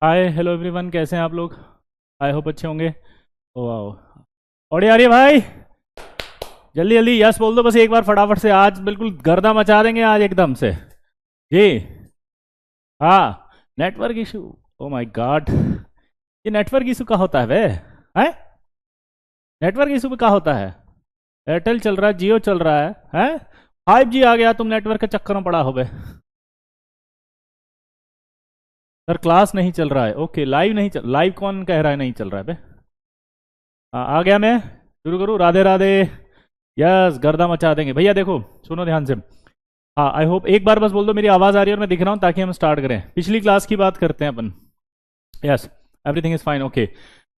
Hi hello everyone, कैसे हैं आप लोग? आई होप अच्छे होंगे। ओ वाह, और यार ये भाई जल्दी जल्दी यस बोल दो बस एक बार फटाफट से। आज बिल्कुल गर्दा मचा देंगे आज एकदम से। जी। हाँ। Network issue. Oh my God, ये नेटवर्क इशू का होता है बे? है? नेटवर्क इशू का होता है? एयरटेल चल रहा है, जियो चल रहा है? 5G आ गया, तुम नेटवर्क के चक्कर में पड़ा हो बे? सर क्लास नहीं चल रहा है। ओके, लाइव नहीं चल, लाइव कौन कह रहा है नहीं चल रहा है बे? आ गया मैं। शुरू करूँ? राधे राधे। यस, गर्दा मचा देंगे भैया। देखो सुनो ध्यान से। हाँ, आई होप एक बार बस बोल दो मेरी आवाज़ आ रही है और मैं दिख रहा हूँ, ताकि हम स्टार्ट करें। पिछली क्लास की बात करते हैं अपन। Yes, everything is fine. Okay,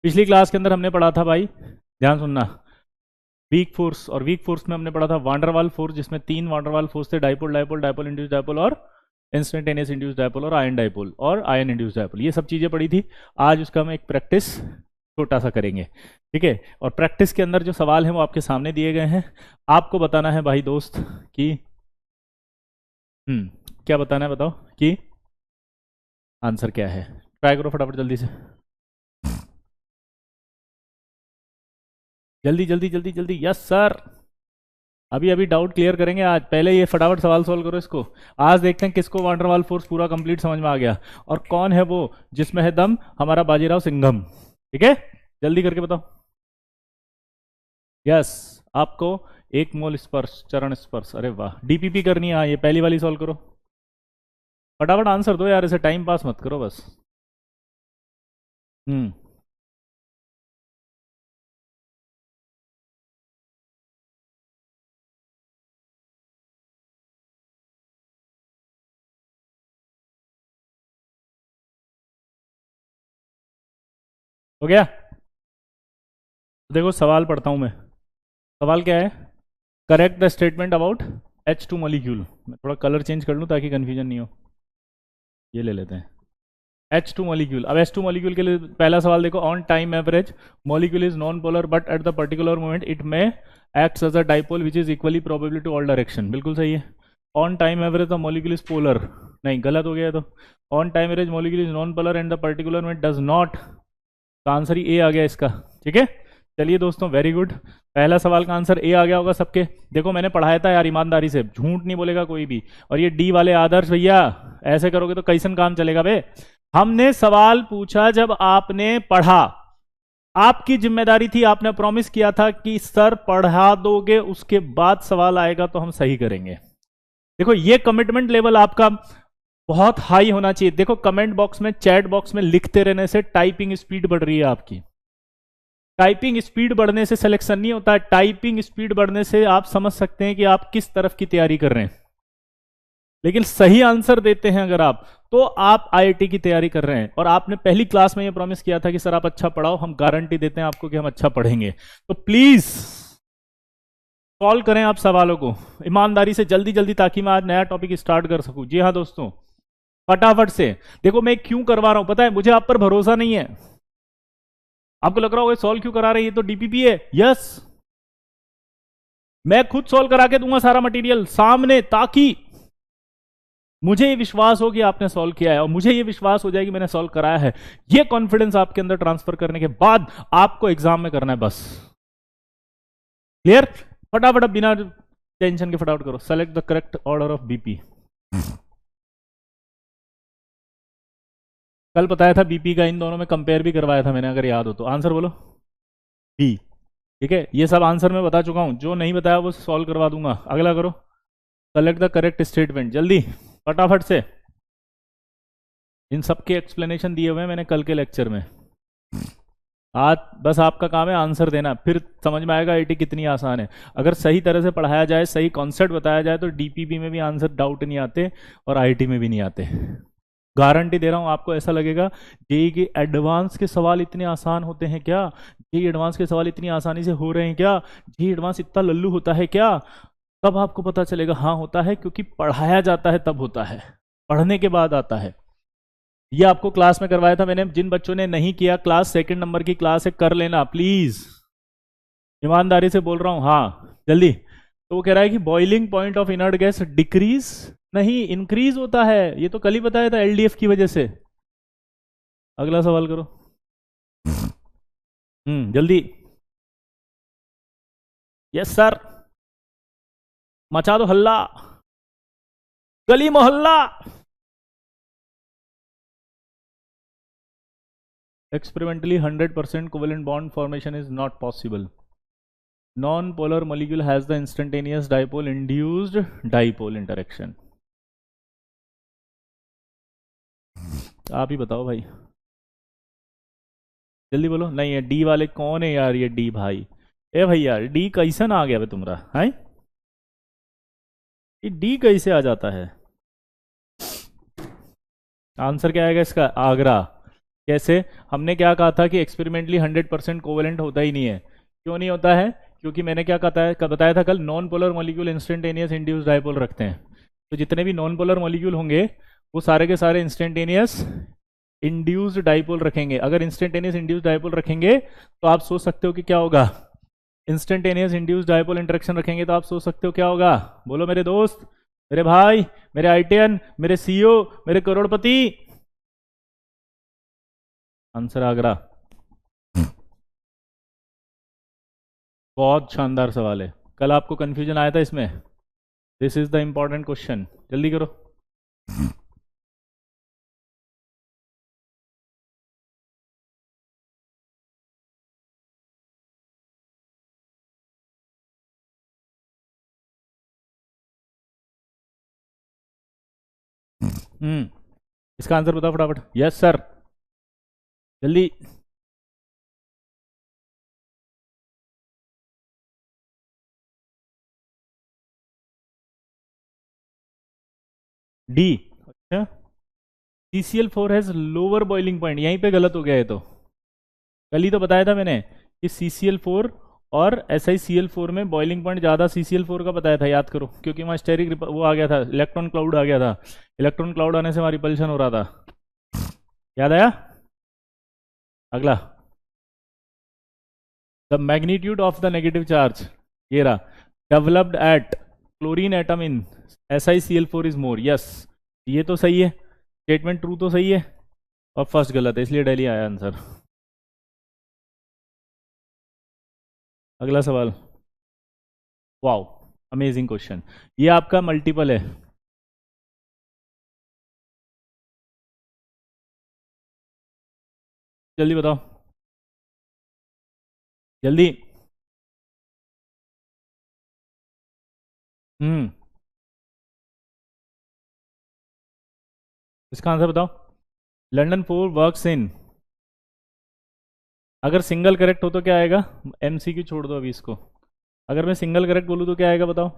पिछली क्लास के अंदर हमने पढ़ा था भाई, ध्यान सुनना, वीक फोर्स। और वीक फोर्स में हमने पढ़ा था वांडरवाल फोर्स, जिसमें 3 वांडरवाल फोर्स थे: dipole, dipole, dipole induced dipole, और इंस्टेंटेनियस इंड्यूस डाइपोल, और आयन डाइपोल, और आयन इंड्यूस डाइपोल। ये सब चीज़ें पढ़ी थी। आज उसका हम एक प्रैक्टिस छोटा सा करेंगे, ठीक है? और प्रैक्टिस के अंदर जो सवाल हैं वो आपके सामने दिए गए हैं। आपको बताना है भाई दोस्त कि क्या बताना है, बताओ कि आंसर क्या है। ट्राई करो फटाफट जल्दी से, जल्दी जल्दी जल्दी जल्दी। यस सर, अभी अभी डाउट क्लियर करेंगे आज। पहले ये फटाफट सवाल सोल्व करो इसको। आज देखते हैं किसको वांडरवाल फोर्स पूरा कंप्लीट समझ में आ गया, और कौन है वो जिसमें है दम, हमारा बाजीराव सिंघम। ठीक है, जल्दी करके बताओ। यस, आपको एक मोल स्पर्श, चरण स्पर्श, अरे वाह, डीपीपी करनी है। हाँ, ये पहली वाली सॉल्व करो, फटाफट आंसर दो यार, ऐसे टाइम पास मत करो बस। हम्म। हो गया? देखो सवाल पढ़ता हूं मैं। सवाल क्या है? Correct the statement about H2 molecule. मैं थोड़ा कलर चेंज कर लूं ताकि कंफ्यूजन नहीं हो। ये ले लेते हैं H2 मॉलिक्यूल। अब H2 मॉलिक्यूल के लिए पहला सवाल देखो। On time average molecule is non polar, but at the particular moment it में acts as a dipole which is equally probable to all direction. बिल्कुल सही है। On time average the molecule is polar, नहीं गलत हो गया है तो। On time average molecule is non polar and the particular moment does not. तो आंसर ही ए आ गया इसका। ठीक है, चलिए दोस्तों, वेरी गुड। पहला सवाल का आंसर ए आ गया होगा सबके। देखो मैंने पढ़ाया था यार, ईमानदारी से, झूठ नहीं बोलेगा कोई भी। और ये डी वाले आदर्श भैया, ऐसे करोगे तो कैसन काम चलेगा बे? हमने सवाल पूछा जब आपने पढ़ा, आपकी जिम्मेदारी थी, आपने प्रॉमिस किया था कि सर पढ़ा दोगे, उसके बाद सवाल आएगा तो हम सही करेंगे। देखो ये कमिटमेंट लेवल आपका बहुत हाई होना चाहिए। देखो कमेंट बॉक्स में, चैट बॉक्स में लिखते रहने से टाइपिंग स्पीड बढ़ रही है आपकी। टाइपिंग स्पीड बढ़ने से सिलेक्शन नहीं होता है, टाइपिंग स्पीड बढ़ने से आप समझ सकते हैं कि आप किस तरफ की तैयारी कर रहे हैं। लेकिन सही आंसर देते हैं अगर आप, तो आप आईआईटी की तैयारी कर रहे हैं। और आपने पहली क्लास में ये प्रॉमिस किया था कि सर आप अच्छा पढ़ाओ, हम गारंटी देते हैं आपको कि हम अच्छा पढ़ेंगे। तो प्लीज सॉल्व करें आप सवालों को ईमानदारी से, जल्दी जल्दी, ताकि मैं आज नया टॉपिक स्टार्ट कर सकूं। जी हाँ दोस्तों, फटाफट से। देखो मैं क्यों करवा रहा हूं पता है? मुझे आप पर भरोसा नहीं है। आपको लग रहा होगा सॉल्व क्यों करा रहे हैं, ये तो डीपीपी है। यस, मैं खुद सॉल्व करा के दूंगा सारा मटेरियल सामने, ताकि मुझे ये विश्वास हो कि आपने सॉल्व किया है, और मुझे ये विश्वास हो जाए कि मैंने सॉल्व कराया है। ये कॉन्फिडेंस आपके अंदर ट्रांसफर करने के बाद आपको एग्जाम में करना है बस। क्लियर? फटाफट, अब बिना टेंशन के फटाफट करो। Select the correct order of BP. कल बताया था बीपी का, इन दोनों में कंपेयर भी करवाया था मैंने, अगर याद हो तो। आंसर बोलो। बी। ठीक है, ये सब आंसर मैं बता चुका हूं, जो नहीं बताया वो सॉल्व करवा दूंगा। अगला करो, सेलेक्ट द करेक्ट स्टेटमेंट, जल्दी फटाफट से। इन सब के एक्सप्लेनेशन दिए हुए हैं मैंने कल के लेक्चर में। आज बस आपका काम है आंसर देना, फिर समझ में आएगा आईटी कितनी आसान है। अगर सही तरह से पढ़ाया जाए, सही कॉन्सेप्ट बताया जाए, तो डीपीपी में भी आंसर डाउट नहीं आते, और आईटी में भी नहीं आते। गारंटी दे रहा हूं आपको। ऐसा लगेगा जेई के एडवांस के सवाल इतने आसान होते हैं क्या? जेई एडवांस के सवाल इतनी आसानी से हो रहे हैं क्या? जेई एडवांस इतना लल्लू होता है क्या? तब आपको पता चलेगा हाँ होता है, क्योंकि पढ़ाया जाता है तब होता है, पढ़ने के बाद आता है। ये आपको क्लास में करवाया था मैंने। जिन बच्चों ने नहीं किया, क्लास सेकंड नंबर की क्लास है, कर लेना प्लीज, ईमानदारी से बोल रहा हूं। हाँ जल्दी। तो वो कह रहा है कि boiling point of inert gas decrease नहीं इंक्रीज होता है। ये तो कल ही बताया था, एलडीएफ की वजह से। अगला सवाल करो। जल्दी। Yes sir. मचा दो हल्ला, गली मोहल्ला। Experimentally 100% covalent bond formation is not possible. Non-polar molecule has the instantaneous dipole induced dipole interaction. आप ही बताओ भाई, जल्दी बोलो। नहीं है डी वाले कौन है यार, ये डी भाई। ए भैया डी कैसन आ गया बे तुम्हारा है? ये डी कैसे आ जाता है? आंसर क्या आएगा इसका? आगरा। कैसे? हमने क्या कहा था कि एक्सपेरिमेंटली 100% कोवेलेंट होता ही नहीं है। क्यों नहीं होता है? क्योंकि मैंने क्या बताया था कल, non polar molecule instantaneous induce dipole रखते हैं। तो जितने भी नॉन पोलर मॉलिक्यूल होंगे वो सारे के सारे इंस्टेंटेनियस इंड्यूस्ड डायपोल रखेंगे। अगर इंस्टेंटेनियस इंड्यूस्ड डायपोल रखेंगे तो आप सोच सकते हो कि क्या होगा। इंस्टेंटेनियस इंड्यूस्ड डायपोल इंटरेक्शन रखेंगे तो आप सोच सकते हो क्या होगा। बोलो मेरे दोस्त, मेरे भाई, मेरे आईटीएन, मेरे सीईओ, मेरे करोड़पति। आंसर आगरा। बहुत शानदार सवाल है, कल आपको कंफ्यूजन आया था इसमें। This is the important question, जल्दी करो। इसका आंसर बताओ फटाफट। यस सर, जल्दी। डी। अच्छा, CCl4 has lower boiling point, यहीं पे गलत हो गया है। तो कल ही तो बताया था मैंने कि CCl4 और SiCl4 में बॉइलिंग पॉइंट ज़्यादा CCl4 का बताया था, याद करो। क्योंकि वहाँ स्टेरिक वो आ गया था, इलेक्ट्रॉन क्लाउड आ गया था। इलेक्ट्रॉन क्लाउड आने से वहाँ रिपल्शन हो रहा था। याद आया? अगला, the magnitude of the negative charge, ये रहा, developed eight chlorine atom in SiCl4 is more. Yes, ये तो सही है, स्टेटमेंट ट्रू तो सही है, और फर्स्ट गलत है, इसलिए डेली आया आंसर। अगला सवाल। Wow, amazing question. ये आपका मल्टीपल है। जल्दी बताओ, जल्दी। हम्म इसका आंसर बताओ। लंडन 4 वर्क्स इन, अगर सिंगल करेक्ट हो तो क्या आएगा? MCQ छोड़ दो अभी इसको। अगर मैं सिंगल करेक्ट बोलूँ तो क्या आएगा बताओ।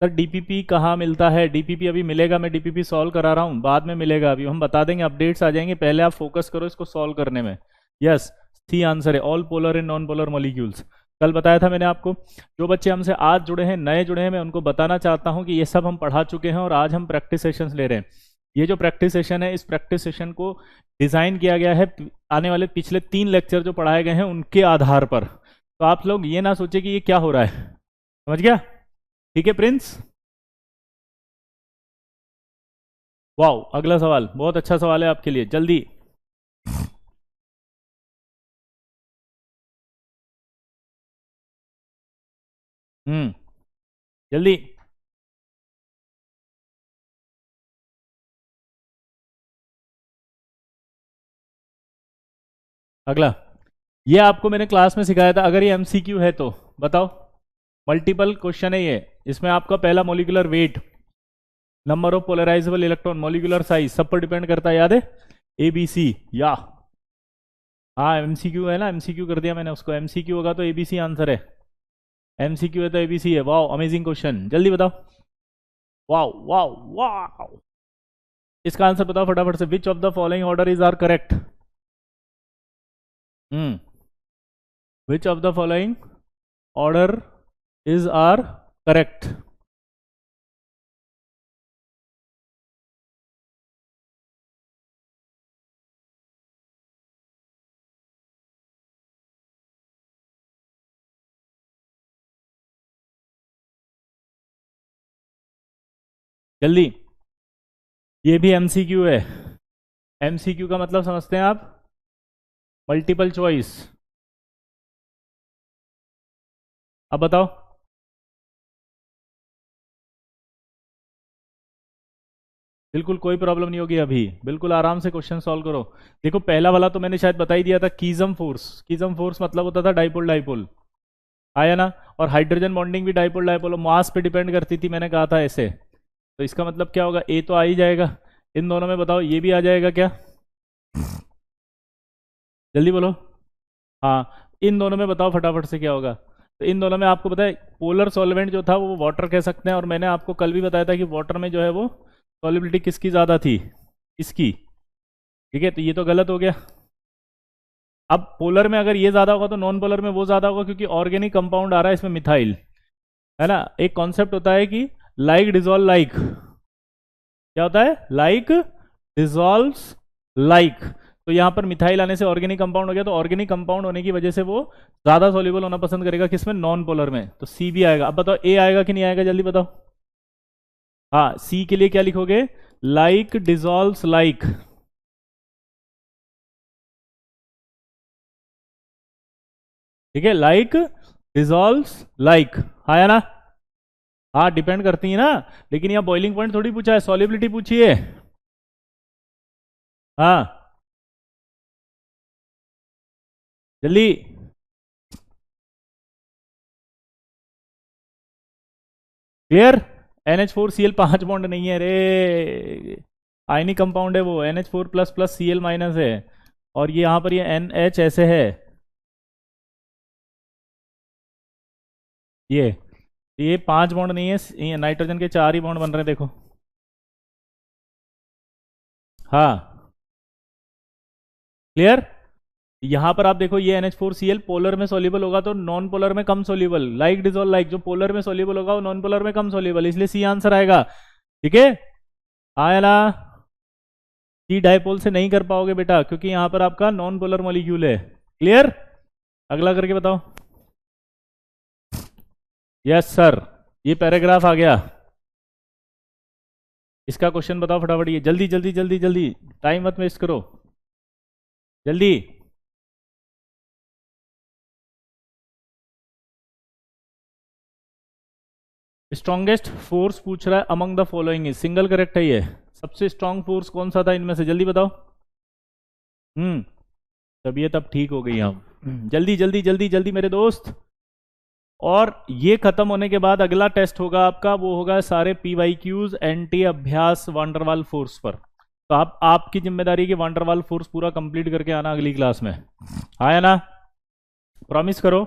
सर डीपीपी कहाँ मिलता है? डीपीपी अभी मिलेगा, मैं डीपीपी सॉल्व करा रहा हूँ, बाद में मिलेगा। अभी हम बता देंगे, अपडेट्स आ जाएंगे, पहले आप फोकस करो इसको सॉल्व करने में। यस, सी आंसर है, all polar and non polar molecules. कल बताया था मैंने आपको। जो बच्चे हमसे आज जुड़े हैं, नए जुड़े हैं, मैं उनको बताना चाहता हूँ कि ये सब हम पढ़ा चुके हैं और आज हम प्रैक्टिस सेशंस ले रहे हैं। ये जो प्रैक्टिस सेशन है, इस प्रैक्टिस सेशन को डिज़ाइन किया गया है आने वाले पिछले 3 लेक्चर जो पढ़ाए गए हैं उनके आधार पर। तो आप लोग ये ना सोचे कि ये क्या हो रहा है। समझ गया? ठीक है प्रिंस। वाओ, अगला सवाल बहुत अच्छा सवाल है आपके लिए, जल्दी। हम्म जल्दी। अगला, ये आपको मैंने क्लास में सिखाया था, अगर ये MCQ है तो बताओ। मल्टीपल क्वेश्चन है ये। इसमें आपका पहला molecular weight, number of polarisable electron, molecular size, सब पर डिपेंड करता है, याद है? ABC या, हाँ MCQ है ना, MCQ कर दिया मैंने उसको। MCQ होगा तो ABC आंसर है। MCQ है तो ABC है। वाओ, अमेजिंग क्वेश्चन, जल्दी बताओ। वाओ वाओ वाओ, इसका आंसर बताओ फटाफट से। Which of the following order is are correct? Hmm which of the following order is are correct? जल्दी, ये भी MCQ है। MCQ का मतलब समझते हैं आप? Multiple choice. अब बताओ। बिल्कुल कोई प्रॉब्लम नहीं होगी अभी, बिल्कुल आराम से क्वेश्चन सॉल्व करो। देखो पहला वाला तो मैंने शायद बता ही दिया था, कीजम फोर्स। कीजम फोर्स मतलब होता था डाइपोल डाइपोल, आया ना? और हाइड्रोजन बॉन्डिंग भी डाइपोल डाइपोल, मास पे डिपेंड करती थी, मैंने कहा था ऐसे। तो इसका मतलब क्या होगा, ए तो आ ही जाएगा। इन दोनों में बताओ ये भी आ जाएगा क्या? जल्दी बोलो। हाँ, इन दोनों में बताओ फटाफट से क्या होगा। तो इन दोनों में आपको पता है पोलर सॉल्वेंट जो था वो वाटर कह सकते हैं, और मैंने आपको कल भी बताया था कि वाटर में जो है वो सॉलिबिलिटी किसकी ज़्यादा थी? इसकी। ठीक है, तो ये तो गलत हो गया। अब पोलर में अगर ये ज़्यादा होगा तो नॉन पोलर में वो ज़्यादा होगा, क्योंकि ऑर्गेनिक कंपाउंड आ रहा है इसमें मिथाइल, है ना? एक कॉन्सेप्ट होता है कि लाइक डिजॉल्व लाइक। क्या होता है? Like dissolves like. तो यहाँ पर मिथाइल आने से ऑर्गेनिक कंपाउंड हो गया, तो ऑर्गेनिक कंपाउंड होने की वजह से वो ज्यादा सॉल्युबल होना पसंद करेगा किसमें? नॉन पोलर में। तो सी भी आएगा। अब बताओ ए आएगा कि नहीं आएगा, जल्दी बताओ। हाँ, सी के लिए क्या लिखोगे? Like dissolves like. ठीक है, लाइक डिजॉल्व्स लाइक, आया ना? हाँ, डिपेंड करती है ना। लेकिन यहाँ बॉइलिंग पॉइंट थोड़ी पूछा है, सॉल्युबिलिटी पूछी है। हाँ, जल्दी। क्लियर? NH4Cl 5 बॉन्ड नहीं है रे, आयनिक कंपाउंड है वो। NH4 plus plus Cl minus है, और ये यहाँ पर ये NH ऐसे है। ये 5 बॉन्ड नहीं है, ये नाइट्रोजन के 4 ही बॉन्ड बन रहे हैं, देखो। हाँ, क्लियर? यहाँ पर आप देखो, ये NH4Cl पोलर में सोल्यूबल होगा तो नॉन पोलर में कम सोल्यूबल। लाइक डिजोल्व लाइक, जो पोलर में सोल्यूबल होगा वो नॉन पोलर में कम सोल्यूबल, इसलिए सी आंसर आएगा। ठीक है, आया ना? सी डाइपोल से नहीं कर पाओगे बेटा, क्योंकि यहाँ पर आपका नॉन पोलर मॉलिक्यूल है। क्लियर? अगला करके बताओ। यस सर, ये पैराग्राफ आ गया। इसका क्वेश्चन बताओ फटाफट, ये जल्दी जल्दी जल्दी जल्दी, टाइम मत वेस्ट करो, जल्दी। स्ट्रॉन्गेस्ट फोर्स पूछ रहा है among the following is, single correct है ये। सबसे स्ट्रॉन्ग फोर्स कौन सा था इनमें से, जल्दी बताओ। तबीयत अब ठीक हो गई हम। जल्दी जल्दी जल्दी जल्दी मेरे दोस्त। और ये खत्म होने के बाद अगला टेस्ट होगा आपका, वो होगा सारे PYQs एंटी अभ्यास वांडरवाल फोर्स पर। तो आपकी जिम्मेदारी की वांडरवाल फोर्स पूरा कंप्लीट करके आना अगली क्लास में, आया ना? प्रॉमिस करो,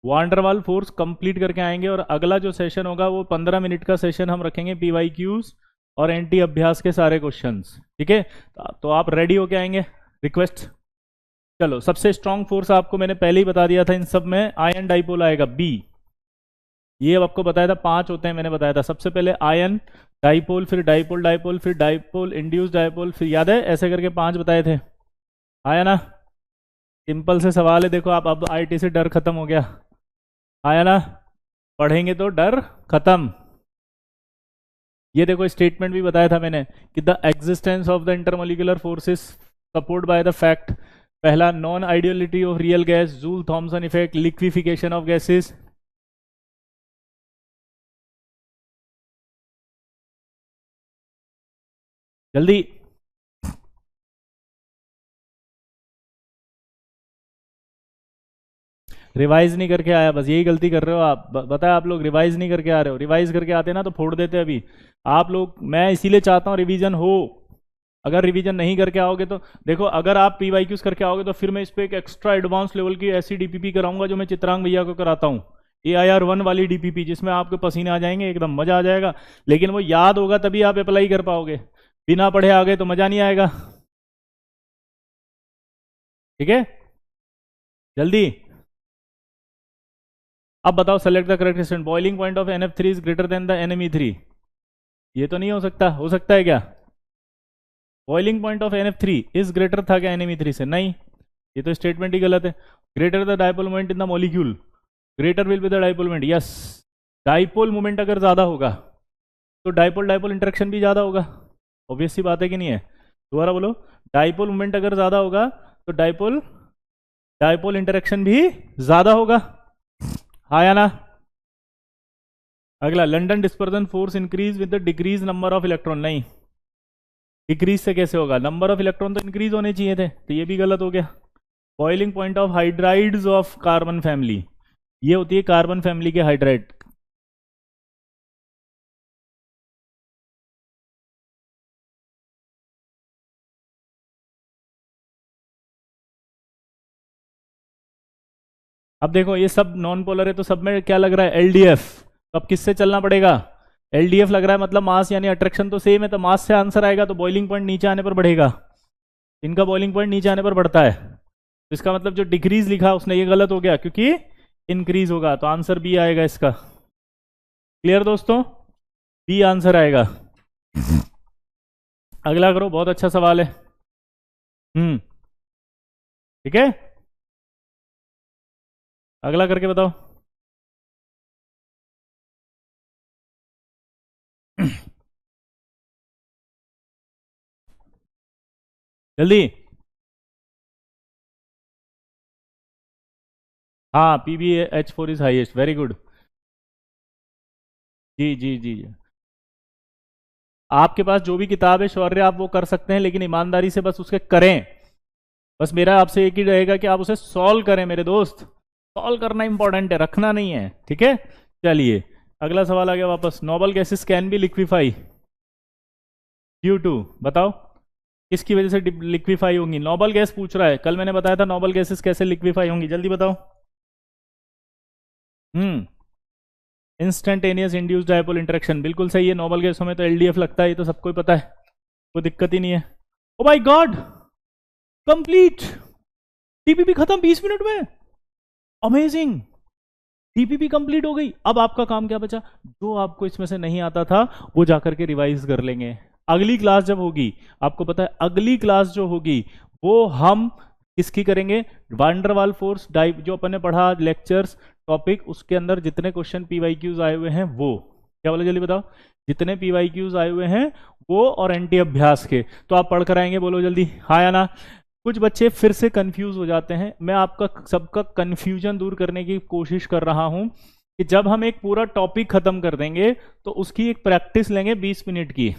वांडरवाल फोर्स कंप्लीट करके आएंगे। और अगला जो सेशन होगा वो 15 मिनट का सेशन हम रखेंगे, PYQs और एंटी अभ्यास के सारे क्वेश्चंस। ठीक है, तो आप रेडी होके आएंगे, रिक्वेस्ट। चलो, सबसे स्ट्रॉन्ग फोर्स आपको मैंने पहले ही बता दिया था, इन सब में आयन डाइपोल आएगा बी। ये अब आपको बताया था 5 होते हैं, मैंने बताया था। सबसे पहले आयन डाइपोल, फिर डाइपोल डाइपोल, फिर डाइपोल इंड्यूस डाइपोल, फिर याद है ऐसे करके 5 बताए थे, आया ना? सिंपल से सवाल है, देखो आप, अब IT से डर खत्म हो गया, आया ना? पढ़ेंगे तो डर खत्म। ये देखो स्टेटमेंट भी बताया था मैंने कि the existence of the intermolecular forces support by the fact, पहला non ideality of real gas, Joule Thomson effect, liquefaction of gases. जल्दी। रिवाइज नहीं करके आया, बस यही गलती कर रहे हो आप। बताया आप लोग रिवाइज नहीं करके आ रहे हो, रिवाइज करके आते ना तो फोड़ देते अभी आप लोग। मैं इसीलिए चाहता हूँ रिवीजन हो। अगर रिवीजन नहीं करके आओगे तो देखो, अगर आप PYQs करके आओगे तो फिर मैं इस पर एक एक्स्ट्रा एडवांस लेवल की ऐसी DPP कराऊंगा जो मैं चित्रांग भैया को कराता हूँ, AIR 1 वाली DPP, जिसमें आपके पसीने आ जाएंगे, एकदम मजा आ जाएगा। लेकिन वो याद होगा तभी आप अप्लाई कर पाओगे, बिना पढ़े आ गए तो मजा नहीं आएगा। ठीक है, जल्दी। अब बताओ, select the correct statement. Boiling point of NF3 is greater than the NME3। ये तो नहीं हो सकता है क्या? Boiling point of NF3 is greater था क्या NME3 से? नहीं, ये तो स्टेटमेंट ही गलत है। Greater the dipole moment in the molecule, greater will be the dipole moment. Yes, dipole moment अगर ज्यादा होगा तो डाइपोल डाइपोल इंटरेक्शन भी ज्यादा होगा, ऑब्वियस सी बात है कि नहीं है? दोबारा बोलो, डाइपोल मोमेंट अगर ज्यादा होगा तो डाइपोल डाइपोल इंटरेक्शन भी ज्यादा होगा, हाँ या ना। अगला, London dispersion force increase with the decrease number of electron, नहीं, डिक्रीज से कैसे होगा, नंबर ऑफ इलेक्ट्रॉन तो इंक्रीज होने चाहिए थे, तो ये भी गलत हो गया। Boiling point of hydrides of carbon family, ये होती है कार्बन फैमिली के हाइड्राइड। अब देखो ये सब नॉन पोलर है, तो सब में क्या लग रहा है, एलडीएफ। तो अब किससे चलना पड़ेगा, एलडीएफ लग रहा है, मतलब मास यानी अट्रैक्शन तो सेम है, तो मास से आंसर आएगा, तो बॉइलिंग पॉइंट नीचे आने पर बढ़ेगा, इनका बॉइलिंग पॉइंट नीचे आने पर बढ़ता है, तो इसका मतलब जो डिक्रीज लिखा उसने ये गलत हो गया, क्योंकि इंक्रीज होगा, तो आंसर बी आएगा इसका। क्लियर दोस्तों, बी आंसर आएगा। अगला करो, बहुत अच्छा सवाल है। ठीक है, अगला करके बताओ। जल्दी, हाँ, PbH4 is highest, very good. जी जी जी जी, आपके पास जो भी किताब है शौर्य, आप वो कर सकते हैं, लेकिन ईमानदारी से बस उसके करें। बस मेरा आपसे एक ही रहेगा कि आप उसे सॉल्व करें मेरे दोस्त, सॉल्व करना इंपॉर्टेंट है, रखना नहीं है, ठीक है। चलिए, अगला सवाल आ गया वापस, noble gases can be liquefy due to, बताओ किसकी वजह से लिक्विफाई होंगी, नोबल गैस पूछ रहा है, कल मैंने बताया था नोबल गैसेस कैसे लिक्विफाई होंगी, जल्दी बताओ। इंस्टेंटेनियस इंड्यूस्ड डायपोल इंटरेक्शन, बिल्कुल सही है, नोबल गैसों में तो एलडीएफ लगता है, ये तो सबको ही पता है, कोई दिक्कत ही नहीं है। Oh my God, complete, TPP खत्म 20 मिनट में, अमेजिंग, टीपीपी कंप्लीट हो गई। अब आपका काम क्या बचा, जो आपको इसमें से नहीं आता था वो जाकर के रिवाइज कर लेंगे, अगली क्लास जब होगी, आपको पता है अगली क्लास जो होगी वो हम किसकी करेंगे, वांडरवाल फोर्स डाइव, जो अपन ने पढ़ा लेक्चर्स टॉपिक, उसके अंदर जितने क्वेश्चन पीवाईक्यूज आए हुए हैं वो, क्या बोले जल्दी बताओ, जितने पीवाईक्यूज आए हुए हैं वो, और एंटी अभ्यास के, तो आप पढ़ कर आएंगे, बोलो जल्दी हाँ या ना। कुछ बच्चे फिर से कंफ्यूज हो जाते हैं, मैं आपका सबका कंफ्यूजन दूर करने की कोशिश कर रहा हूं, कि जब हम एक पूरा टॉपिक खत्म कर देंगे तो उसकी एक प्रैक्टिस लेंगे 20 मिनट की,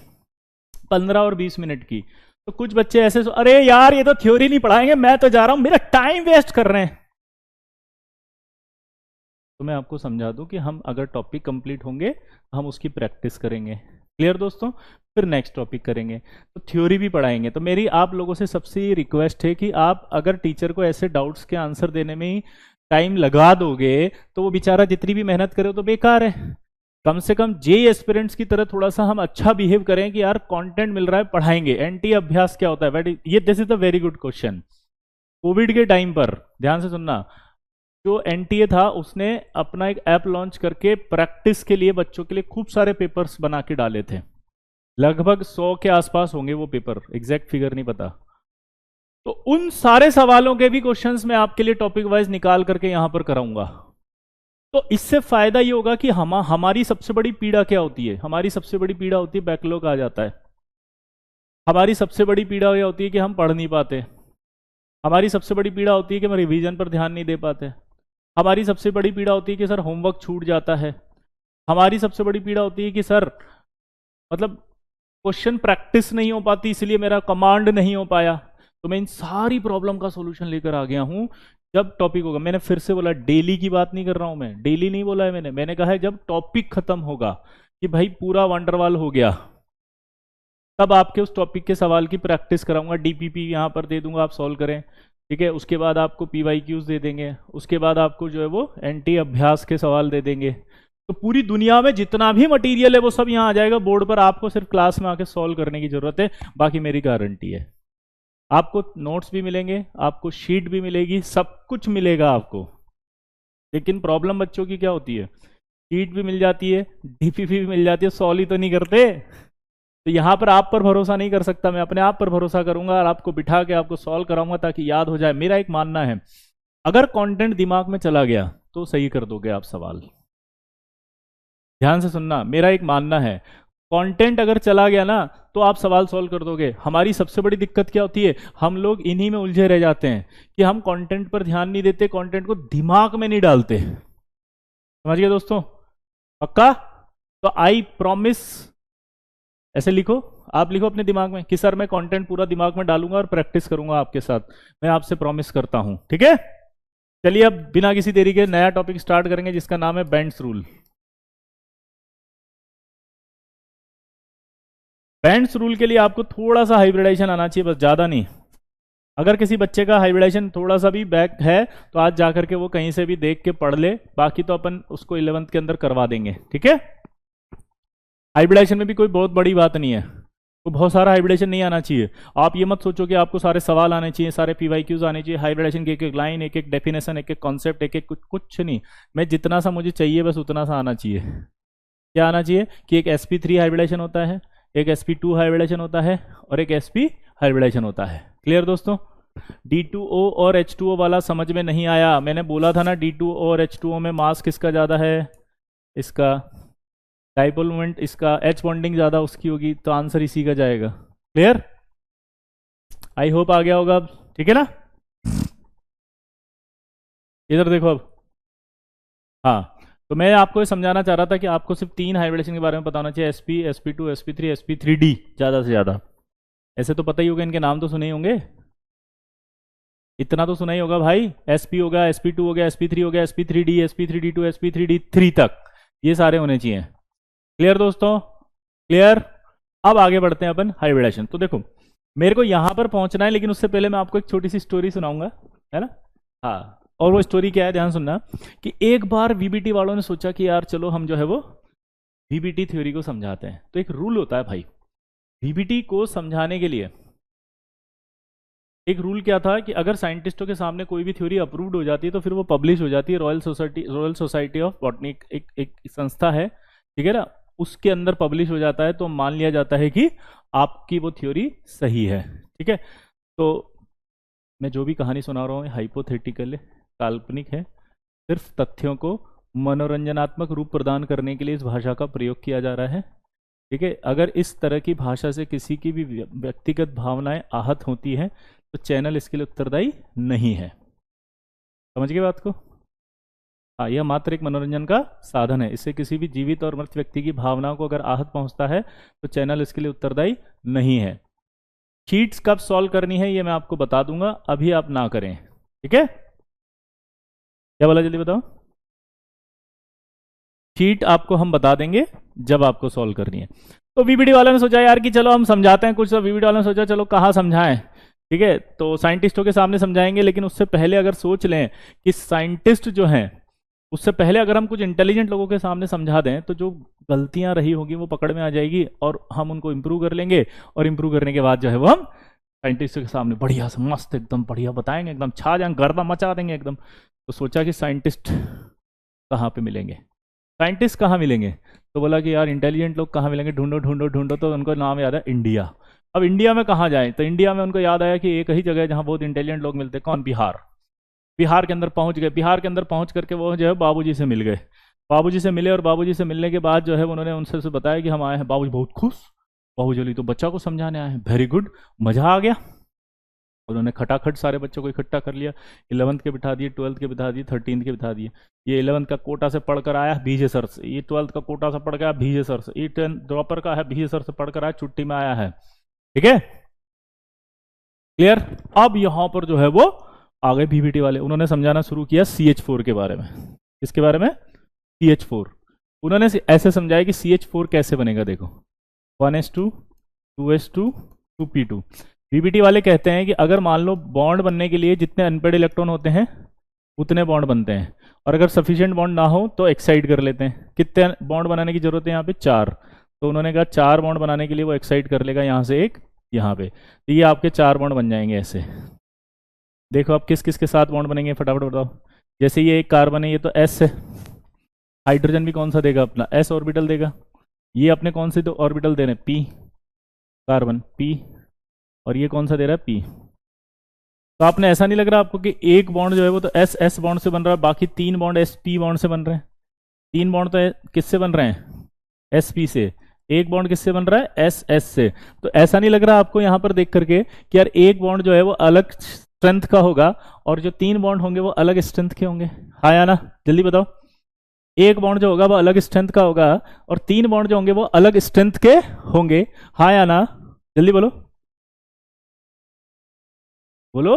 15 और 20 मिनट की। तो कुछ बच्चे ऐसे अरे यार ये तो थ्योरी नहीं पढ़ाएंगे, मैं तो जा रहा हूं, मेरा टाइम वेस्ट कर रहे हैं। तो मैं आपको समझा दूं कि हम अगर टॉपिक कंप्लीट होंगे हम उसकी प्रैक्टिस करेंगे, क्लियर दोस्तों, फिर नेक्स्ट टॉपिक करेंगे, तो थ्योरी भी पढ़ाएंगे। तो मेरी आप लोगों से सबसे ये रिक्वेस्ट है कि आप अगर टीचर को ऐसे डाउट्स के आंसर देने में ही टाइम लगा दोगे तो वो बेचारा जितनी भी मेहनत करे तो बेकार है। कम से कम जेई एस्पिरेंट्स की तरह थोड़ा सा हम अच्छा बिहेव करें कि यार कंटेंट मिल रहा है, पढ़ाएंगे। एंटी अभ्यास क्या होता है, ये this is a very good question. Covid के टाइम पर, ध्यान से सुनना, जो एनटीए था उसने अपना एक ऐप लॉन्च करके प्रैक्टिस के लिए बच्चों के लिए खूब सारे पेपर्स बना के डाले थे, लगभग 100 के आसपास होंगे वो पेपर, एग्जैक्ट फिगर नहीं पता। तो उन सारे सवालों के भी क्वेश्चंस मैं आपके लिए टॉपिक वाइज निकाल करके यहां पर कराऊंगा। तो इससे फायदा ये होगा कि हमारी सबसे बड़ी पीड़ा क्या होती है, हमारी सबसे बड़ी पीड़ा होती है बैकलॉग आ जाता है, हमारी सबसे बड़ी पीड़ा यह होती है कि हम पढ़ नहीं पाते, हमारी सबसे बड़ी पीड़ा होती है कि हम रिवीजन पर ध्यान नहीं दे पाते, हमारी सबसे बड़ी पीड़ा होती है कि सर होमवर्क छूट जाता है, हमारी सबसे बड़ी पीड़ा होती है कि सर मतलब क्वेश्चन प्रैक्टिस नहीं हो पाती इसलिए मेरा कमांड नहीं हो पाया। तो मैं इन सारी प्रॉब्लम का सॉल्यूशन लेकर आ गया हूं जब टॉपिक होगा। मैंने फिर से बोला, डेली की बात नहीं कर रहा हूं मैं, डेली नहीं बोला है मैंने कहा है जब टॉपिक खत्म होगा कि भाई पूरा वंडरवाल हो गया, तब आपके उस टॉपिक के सवाल की प्रैक्टिस कराऊंगा, डीपीपी यहां पर दे दूंगा, आप सॉल्व करें, ठीक है। उसके बाद आपको पीवाईक्यूज दे देंगे, उसके बाद आपको जो है वो एंटी अभ्यास के सवाल दे देंगे। तो पूरी दुनिया में जितना भी मटेरियल है वो सब यहाँ आ जाएगा बोर्ड पर, आपको सिर्फ क्लास में आके सॉल्व करने की जरूरत है, बाकी मेरी गारंटी है। आपको नोट्स भी मिलेंगे, आपको शीट भी मिलेगी, सब कुछ मिलेगा आपको। लेकिन प्रॉब्लम बच्चों की क्या होती है, शीट भी मिल जाती है, डीपीपी भी मिल जाती है, सॉल्व ही तो नहीं करते। तो यहाँ पर आप पर भरोसा नहीं कर सकता, मैं अपने आप पर भरोसा करूंगा और आपको बिठा के आपको सॉल्व कराऊंगा ताकि याद हो जाए। मेरा एक मानना है, अगर कंटेंट दिमाग में चला गया तो सही कर दोगे आप सवाल। ध्यान से सुनना, मेरा एक मानना है, कंटेंट अगर चला गया ना तो आप सवाल सॉल्व कर दोगे। हमारी सबसे बड़ी दिक्कत क्या होती है, हम लोग इन्हीं में उलझे रह जाते हैं कि हम कंटेंट पर ध्यान नहीं देते, कंटेंट को दिमाग में नहीं डालते। समझ गए दोस्तों? पक्का? तो आई प्रॉमिस, ऐसे लिखो, आप लिखो अपने दिमाग में कि सर मैं कंटेंट पूरा दिमाग में डालूंगा और प्रैक्टिस करूंगा आपके साथ, मैं आपसे प्रॉमिस करता हूं। ठीक है, चलिए अब बिना किसी देरी के नया टॉपिक स्टार्ट करेंगे जिसका नाम है बेंड्स रूल। बेंड्स रूल के लिए आपको थोड़ा सा हाइब्रिडाइजेशन आना चाहिए, बस ज़्यादा नहीं। अगर किसी बच्चे का हाइब्रिडाइजेशन थोड़ा सा भी बैक है तो आज जाकर के वो कहीं से भी देख के पढ़ ले, बाकी तो अपन उसको 11th के अंदर करवा देंगे। ठीक है, हाइब्रिडाइजेशन में भी कोई बहुत बड़ी बात नहीं है, तो बहुत सारा हाइब्रिडेशन नहीं आना चाहिए। आप ये मत सोचो कि आपको सारे सवाल आने चाहिए, सारे पीवाईक्यूज आने चाहिए। हाइब्रिडेशन की एक एक लाइन, एक एक डेफिनेशन, एक एक कॉन्सेप्ट, एक एक कुछ नहीं। मैं जितना सा मुझे चाहिए बस उतना सा आना चाहिए। क्या आना चाहिए कि एक sp3 हाइब्रिडेशन होता है, एक sp2 हाइब्रिडेशन होता है और एक sp हाइब्रिडेशन होता है। क्लियर दोस्तों? D2O और H2O वाला समझ में नहीं आया? मैंने बोला था ना D2O और H2O में मास किसका ज़्यादा है, इसका। डाइपोल मोमेंट इसका, H बॉन्डिंग ज़्यादा उसकी होगी, तो आंसर इसी का जाएगा। क्लियर? आई होप आ गया होगा अब। ठीक है ना? इधर देखो अब। हाँ, तो मैं आपको ये समझाना चाह रहा था कि आपको सिर्फ 3 हाइब्रिडेशन के बारे में पता होना चाहिए, sp, sp2, sp3, sp3d, ज़्यादा से ज़्यादा। ऐसे तो पता ही होगा, इनके नाम तो सुने ही होंगे, इतना तो सुना ही होगा भाई। sp हो गया, sp2 हो गया, sp3 हो गया, sp3d, sp3d2, sp3d3 तक, ये सारे होने चाहिए। क्लियर दोस्तों? क्लियर? अब आगे बढ़ते हैं अपन हाइब्रिडेशन। तो देखो मेरे को यहां पर पहुंचना है, लेकिन उससे पहले मैं आपको एक छोटी सी स्टोरी सुनाऊंगा, है ना? हाँ, और वो स्टोरी क्या है, ध्यान सुनना। कि एक बार वीबीटी वालों ने सोचा कि यार चलो हम जो है वो वीबीटी थ्योरी को समझाते हैं। तो एक रूल होता है भाई, वीबीटी को समझाने के लिए एक रूल क्या था कि अगर साइंटिस्टों के सामने कोई भी थ्योरी अप्रूव्ड हो जाती है तो फिर वो पब्लिश हो जाती है। रॉयल सोसाइटी ऑफ बॉटनी एक संस्था है, ठीक है ना, उसके अंदर पब्लिश हो जाता है, तो मान लिया जाता है कि आपकी वो थ्योरी सही है। ठीक है, तो मैं जो भी कहानी सुना रहा हूँ हाइपोथेटिकल, काल्पनिक है, सिर्फ तथ्यों को मनोरंजनात्मक रूप प्रदान करने के लिए इस भाषा का प्रयोग किया जा रहा है। ठीक है, अगर इस तरह की भाषा से किसी की भी व्यक्तिगत भावनाएं आहत होती हैं तो चैनल इसके लिए उत्तरदायी नहीं है। समझ गए बात को? हाँ, यह मात्र एक मनोरंजन का साधन है, इससे किसी भी जीवित और मृत व्यक्ति की भावनाओं को अगर आहत पहुंचता है तो चैनल इसके लिए उत्तरदायी नहीं है। शीट्स कब सॉल्व करनी है ये मैं आपको बता दूंगा, अभी आप ना करें। ठीक है, क्या बोला, जल्दी बताओ। शीट आपको हम बता देंगे जब आपको सॉल्व करनी है। तो वीबीडी वालों ने सोचा यार कि चलो हम समझाते हैं कुछ, तो वीबीडी वालों ने सोचा चलो कहाँ समझाएं। ठीक है, तो साइंटिस्टों के सामने समझाएंगे, लेकिन उससे पहले अगर सोच लें कि साइंटिस्ट जो हैं, उससे पहले अगर हम कुछ इंटेलिजेंट लोगों के सामने समझा दें तो जो गलतियां रही होगी वो पकड़ में आ जाएगी और हम उनको इम्प्रूव कर लेंगे, और इम्प्रूव करने के बाद जो है वो हम साइंटिस्टों के सामने बढ़िया से मस्त एकदम बढ़िया बताएंगे, एकदम छा जाएंगे, गर्दा मचा देंगे एकदम। तो सोचा कि साइंटिस्ट कहाँ पे मिलेंगे, साइंटिस्ट कहाँ मिलेंगे? तो बोला कि यार इंटेलिजेंट लोग कहाँ मिलेंगे, ढूंढो ढूंढो ढूंढो, तो उनको नाम याद है इंडिया। अब इंडिया में कहाँ जाए? तो इंडिया में उनको याद आया कि एक ही जगह है जहाँ बहुत इंटेलिजेंट लोग मिलते हैं। कौन? बिहार। बिहार के अंदर पहुंच गए। बिहार के अंदर पहुंच करके वो जो है बाबूजी से मिल गए। बाबूजी से मिले और बाबूजी से मिलने के बाद जो है उन्होंने उनसे बताया कि हम आए हैं। बाबूजी बहुत खुश, बाबूजी तो बच्चा को समझाने आए हैं, वेरी गुड, मजा आ गया। उन्होंने खटाखट सारे बच्चों को इकट्ठा कर लिया, 11th के बिठा दिए, 12th के बिठा दिए, 13th के बिठा दिए। ये 11th का कोटा से पढ़कर आया भीजे सर से, ये 12th का कोटा से पढ़ गया भीजे सर से, ये 10th ड्रॉपर का है भीजे सर से पढ़कर आया, छुट्टी में आया है। ठीक है, क्लियर? अब यहां पर जो है वो आ गए वीबीटी वाले, उन्होंने समझाना शुरू किया CH4 के बारे में। इसके बारे में CH4 उन्होंने ऐसे समझाया कि CH4 कैसे बनेगा। देखो 1s2 2s2 2p2। वीबीटी वाले कहते हैं कि अगर मान लो बॉन्ड बनने के लिए जितने अनपेड इलेक्ट्रॉन होते हैं उतने बॉन्ड बनते हैं, और अगर सफिशिएंट बॉन्ड ना हो तो एक्साइड कर लेते हैं। कितने बॉन्ड बनाने की जरूरत है यहाँ पे? 4। तो उन्होंने कहा 4 बॉन्ड बनाने के लिए वो एक्साइड कर लेगा यहाँ से एक, यहाँ पे, तो ये आपके 4 बॉन्ड बन जाएंगे ऐसे। देखो आप किस किस के साथ बॉन्ड बनेंगे फटाफट बताओ। जैसे ये एक कार्बन है, ये तो S है, हाइड्रोजन भी कौन सा देगा? अपना S ऑर्बिटल देगा। ये अपने कौन से दो ऑर्बिटल दे रहे हैं? P, कार्बन P, और ये कौन सा दे रहा है? P। तो आपने ऐसा नहीं लग रहा आपको कि एक बॉन्ड जो है वो तो S बॉन्ड से बन रहा है, बाकी 3 बॉन्ड SP बॉन्ड से बन रहे हैं। 3 बॉन्ड तो किससे बन रहे हैं? SP से। एक बॉन्ड किससे बन रहा है? एस एस से। तो ऐसा नहीं लग रहा आपको यहां पर देख करके कि यार एक बॉन्ड जो है वो अलग स्ट्रेंथ का होगा और जो 3 बॉन्ड होंगे वो अलग स्ट्रेंथ के होंगे? हाँ या ना? जल्दी बताओ। एक बॉन्ड जो होगा वो अलग स्ट्रेंथ का होगा और 3 बॉन्ड जो होंगे वो अलग स्ट्रेंथ के होंगे। हाँ या ना? जल्दी बोलो बोलो।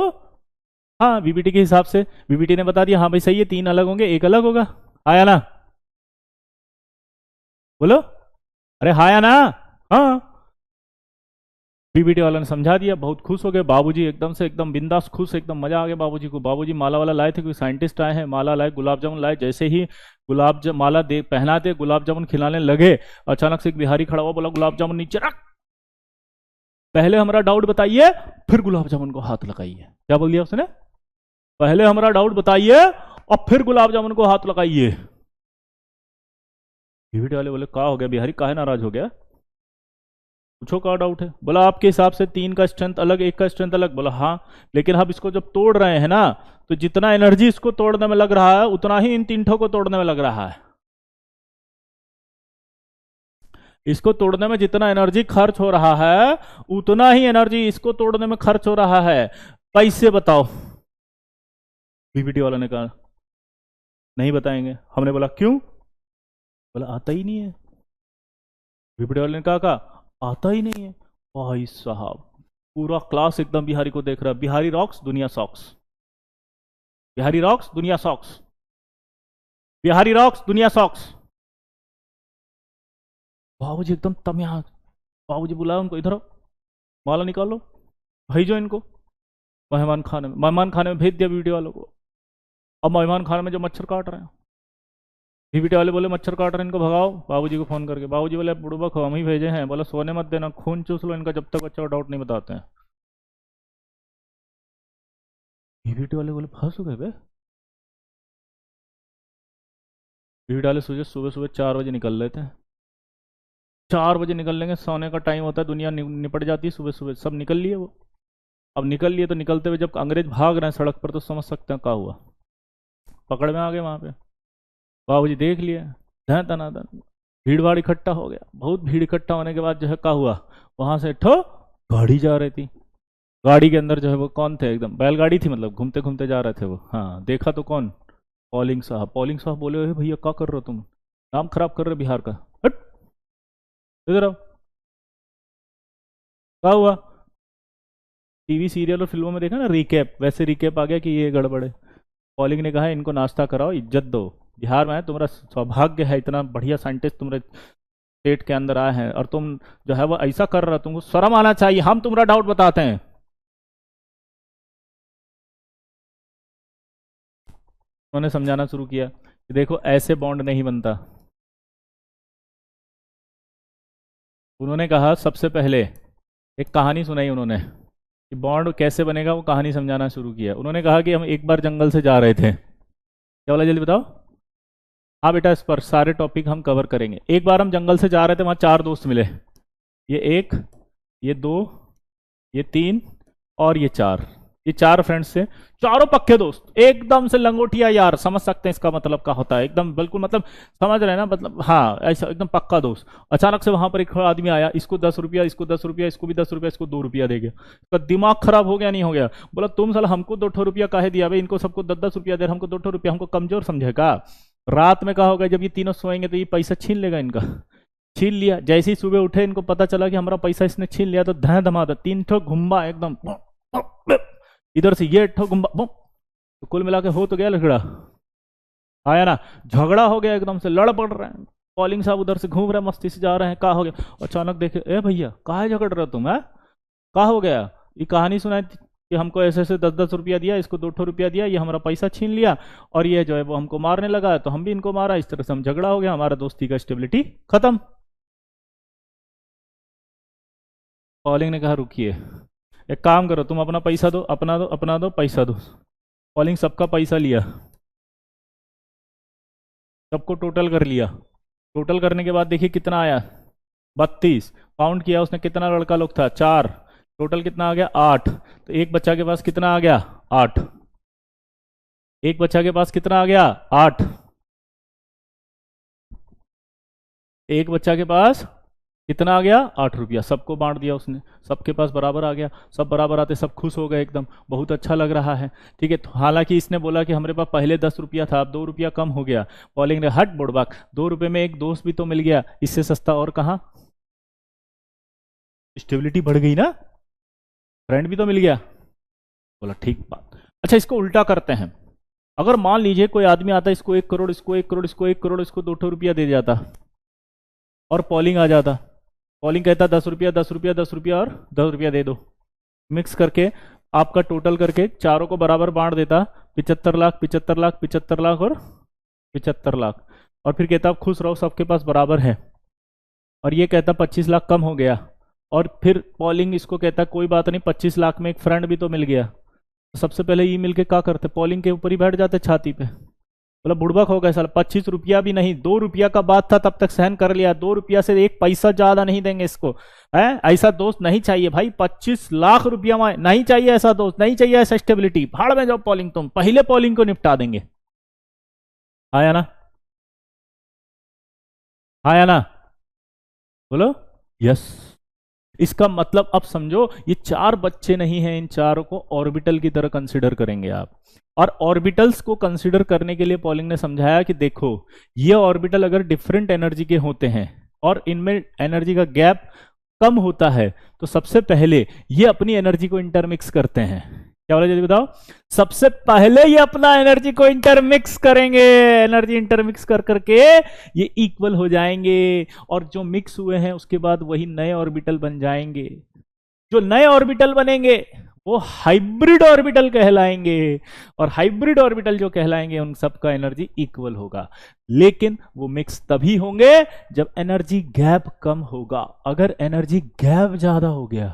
हाँ, बीबीटी के हिसाब से बीबीटी ने बता दिया हाँ भाई सही है, 3 अलग होंगे एक अलग होगा। हाँ या ना? बोलो। अरे हाँ या ना? हाँ। बीबीटी वाला ने समझा दिया, बहुत खुश हो गए बाबूजी, एकदम से एकदम बिंदास खुश, एकदम मजा आ गया बाबूजी को। बाबूजी माला वाला लाए थे, कोई साइंटिस्ट आए हैं, माला लाए, गुलाब जामुन लाए। जैसे ही माला दे पहना दे, गुलाब जामुन खिलाने लगे, अचानक से एक बिहारी खड़ा हुआ, बोला गुलाब जामुन नीचे रख, पहले हमारा डाउट बताइए फिर गुलाब जामुन को हाथ लगाइए। क्या बोल दिया उसने? पहले हमारा डाउट बताइए और फिर गुलाब जामुन को हाथ लगाइए। बीबीटी वाले बोले का हो गया बिहारी, काहे नाराज हो गया? पूछो क्या डाउट है? बोला आपके हिसाब से 3 का स्ट्रेंथ अलग, 1 का स्ट्रेंथ अलग। बोला हाँ, लेकिन हम इसको जब तोड़ रहे हैं ना, तो जितना एनर्जी इसको तोड़ने में लग रहा है उतना ही इन 3 ठो को तोड़ने में लग रहा है। इसको तोड़ने में जितना एनर्जी खर्च हो रहा है उतना ही एनर्जी इसको तोड़ने में खर्च हो रहा है। कैसे बताओ? बीबीटी वाला ने कहा नहीं बताएंगे। हमने बोला क्यों? बोला आता ही नहीं है। बीबीटी वाले ने कहा आता ही नहीं है। भाई साहब, पूरा क्लास एकदम बिहारी को देख रहा है। बिहारी रॉक्स दुनिया सॉक्स, बिहारी रॉक्स दुनिया सॉक्स, बिहारी रॉक्स दुनिया सॉक्स। बाबूजी एकदम तमिया। बाबूजी बुलाया उनको, इधर आओ, माला निकालो, भेजो इनको मेहमान खाने में भेज दिया वीडियो वालों को। अब मेहमान खाने में जो मच्छर काट रहे हैं, बीबीटी वाले बोले मच्छर काट रहे हैं इनको भगाओ, बाबूजी को फोन करके। बाबूजी बोले बुड़बक हम ही भेजे हैं। बोला सोने मत देना, खून चूस लो इनका जब तक बच्चा डाउट नहीं बताते हैं। बीबीटी वाले बोले फंस गए बे। बीबीटी वाले सुबह सुबह सुबह 4 बजे निकल रहे थे। 4 बजे निकल लेंगे, सोने का टाइम होता है, दुनिया निपट जाती है सुबह सुबह। सब निकल लिए वो। अब निकल लिए तो निकलते हुए जब अंग्रेज भाग रहे हैं सड़क पर, तो समझ सकते हैं क्या हुआ। पकड़ में आ गए वहां पे। बाबूजी देख लिए, धन धनाधन भीड़ भाड़ इकट्ठा हो गया। बहुत भीड़ इकट्ठा होने के बाद जो है क्या हुआ, वहां से ठो गाड़ी जा रही थी। गाड़ी के अंदर जो है वो कौन थे, एकदम बैलगाड़ी थी, मतलब घूमते घूमते जा रहे थे वो। हाँ देखा तो कौन? पॉलिंग साहब। पॉलिंग साहब बोले अरे भैया क्या कर रहे हो तुम, नाम खराब कर रहे हो बिहार का, हट इधर आओ। क्या हुआ? टीवी सीरियल और फिल्मों में देखा ना रिकेप, वैसे रिकेप आ गया कि ये गड़बड़ है। पॉलिंग ने कहा इनको नाश्ता कराओ, इज्जत दो, बिहार में है, तुम्हारा सौभाग्य है, इतना बढ़िया साइंटिस्ट तुम्हारे स्टेट के अंदर आए हैं और तुम जो है वो ऐसा कर रहे हो, तुमको शर्म आना चाहिए, हम तुम्हारा डाउट बताते हैं। उन्होंने समझाना शुरू किया कि देखो ऐसे बॉन्ड नहीं बनता। उन्होंने कहा सबसे पहले एक कहानी सुनाई उन्होंने कि बॉन्ड कैसे बनेगा, वो कहानी समझाना शुरू किया। उन्होंने कहा कि हम एक बार जंगल से जा रहे थे। क्या बोला जल्दी बताओ? हाँ बेटा, इस पर सारे टॉपिक हम कवर करेंगे। एक बार हम जंगल से जा रहे थे, वहाँ 4 दोस्त मिले। ये 1, ये 2, ये 3 और ये 4। ये 4 फ्रेंड्स थे, चारों पक्के दोस्त, एकदम से लंगोटिया यार, समझ सकते हैं इसका मतलब क्या होता है, एकदम बिल्कुल मतलब समझ रहे हैं ना, मतलब हाँ ऐसा एकदम पक्का दोस्त। अचानक से वहां पर एक आदमी आया, इसको 10 रुपया, इसको 10 रुपया, इसको भी 10 रुपया, इसको 2 रुपया दे गया। इसका दिमाग खराब हो गया नहीं हो गया? बोला तुम साला हमको 2 रुपया काहे दिया भाई, इनको सबको 10 10 रुपया दे, हमको 2 रुपया, हमको कमजोर समझेगा? रात में कहा होगा जब ये तीनों सोएंगे तो ये पैसा छीन लेगा इनका। छीन लिया। जैसे ही सुबह उठे इनको पता चला कि हमारा पैसा इसने छीन लिया, तो धै धमादा 3 ठो घुम्बा एकदम, इधर से ये ठो घुम्बा, तो कुल मिला के हो तो गया झगड़ा। आया ना? झगड़ा हो गया, एकदम से लड़ पड़ रहे हैं। कॉलिंग साहब उधर से घूम रहे, मस्ती से जा रहे हैं, कहा हो गया? अचानक देखे, ए भैया कहा झगड़ रहे हो तुम, है कहा हो गया? ये कहानी सुनाई थी कि हमको ऐसे ऐसे 10 10 रुपया दिया, इसको 2 रुपया दिया, ये हमारा पैसा छीन लिया और ये जो है वो हमको मारने लगा, तो हम भी इनको मारा, इस तरह से हम झगड़ा हो गया, हमारा दोस्ती का स्टेबिलिटी खत्म। कॉलिंग ने कहा रुकिए, एक काम करो, तुम अपना पैसा दो, अपना दो, अपना दो, पैसा दो। कॉलिंग सबका पैसा लिया, सबको टोटल कर लिया। टोटल करने के बाद देखिए कितना आया, 32। काउंट किया उसने, कितना लड़का लोग था, 4। टोटल कितना आ गया, 8। तो एक बच्चा के पास कितना आ गया, 8। एक बच्चा के पास कितना आ गया, 8। एक बच्चा के पास कितना आ गया? 8 रुपया। सबको बांट दिया उसने, सबके पास बराबर आ गया, सब बराबर आते सब खुश हो गए एकदम, बहुत अच्छा लग रहा है। ठीक है, तो हालांकि इसने बोला कि हमारे पास पहले 10 रुपया था, अब 2 रुपया कम हो गया। पॉलिंग ने हट बुड़बक, 2 रुपये में एक दोस्त भी तो मिल गया, इससे सस्ता और कहाँ? स्टेबिलिटी बढ़ गई ना, फ्रेंड भी तो मिल गया। बोला ठीक बात। अच्छा, इसको उल्टा करते हैं। अगर मान लीजिए कोई आदमी आता, इसको 1 करोड़, इसको 1 करोड़, इसको 1 करोड़, इसको 2 रुपया दे जाता, और पॉलिंग आ जाता। पॉलिंग कहता 10 रुपया, 10 रुपया, 10 रुपया और 10 रुपया दे दो, मिक्स करके आपका टोटल करके चारों को बराबर बांट देता, 75 लाख, 75 लाख, 75 लाख और 75 लाख। और फिर कहता आप खुश रहो, सबके पास बराबर है। और ये कहता 25 लाख कम हो गया। और फिर पॉलिंग इसको कहता कोई बात नहीं, 25 लाख में एक फ्रेंड भी तो मिल गया। तो सबसे पहले ये मिलके क्या करते? पॉलिंग के ऊपर ही बैठ जाते छाती पे। बोला बुड़बक हो गया साला, 25 रुपया भी नहीं, 2 रुपया का बात था तब तक सहन कर लिया, 2 रुपया से 1 पैसा ज्यादा नहीं देंगे इसको। है ऐसा दोस्त नहीं चाहिए भाई, 25 लाख रुपया में नहीं चाहिए ऐसा दोस्त, नहीं चाहिए ऐसा स्टेबिलिटी। भाड़ में जाओ पॉलिंग, तुम पहले पॉलिंग को निपटा देंगे। आया ना? आया ना? बोलो यस। इसका मतलब अब समझो, ये 4 बच्चे नहीं हैं, इन चारों को ऑर्बिटल की तरह कंसिडर करेंगे आप। और ऑर्बिटल्स को कंसिडर करने के लिए पॉलिंग ने समझाया कि देखो, ये ऑर्बिटल अगर डिफरेंट एनर्जी के होते हैं और इनमें एनर्जी का गैप कम होता है, तो सबसे पहले ये अपनी एनर्जी को इंटरमिक्स करते हैं। क्या बोला जल्दी बताओ? सबसे पहले ये अपना एनर्जी को इंटरमिक्स करेंगे, एनर्जी इंटरमिक्स कर करके ये इक्वल हो जाएंगे, और जो मिक्स हुए हैं उसके बाद वही नए ऑर्बिटल बन जाएंगे। जो नए ऑर्बिटल बनेंगे वो हाइब्रिड ऑर्बिटल कहलाएंगे, और हाइब्रिड ऑर्बिटल जो कहलाएंगे उन सबका एनर्जी इक्वल होगा। लेकिन वो मिक्स तभी होंगे जब एनर्जी गैप कम होगा। अगर एनर्जी गैप ज्यादा हो गया,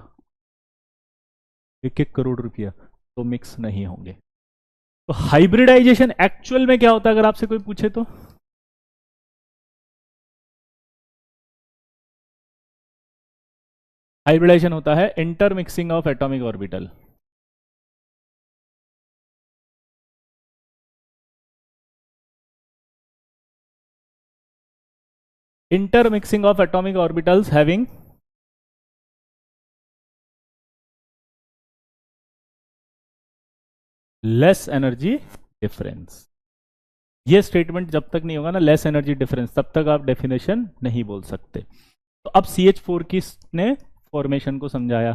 1-1 करोड़ रुपया, तो मिक्स नहीं होंगे। तो हाइब्रिडाइजेशन एक्चुअल में क्या होता है, अगर आपसे कोई पूछे तो? हाइब्रिडाइजेशन होता है intermixing of atomic orbital. Intermixing of atomic orbitals having less energy difference. ये स्टेटमेंट जब तक नहीं होगा ना, लेस एनर्जी डिफरेंस, तब तक आप डेफिनेशन नहीं बोल सकते। तो अब CH4 की ने फॉर्मेशन को समझाया।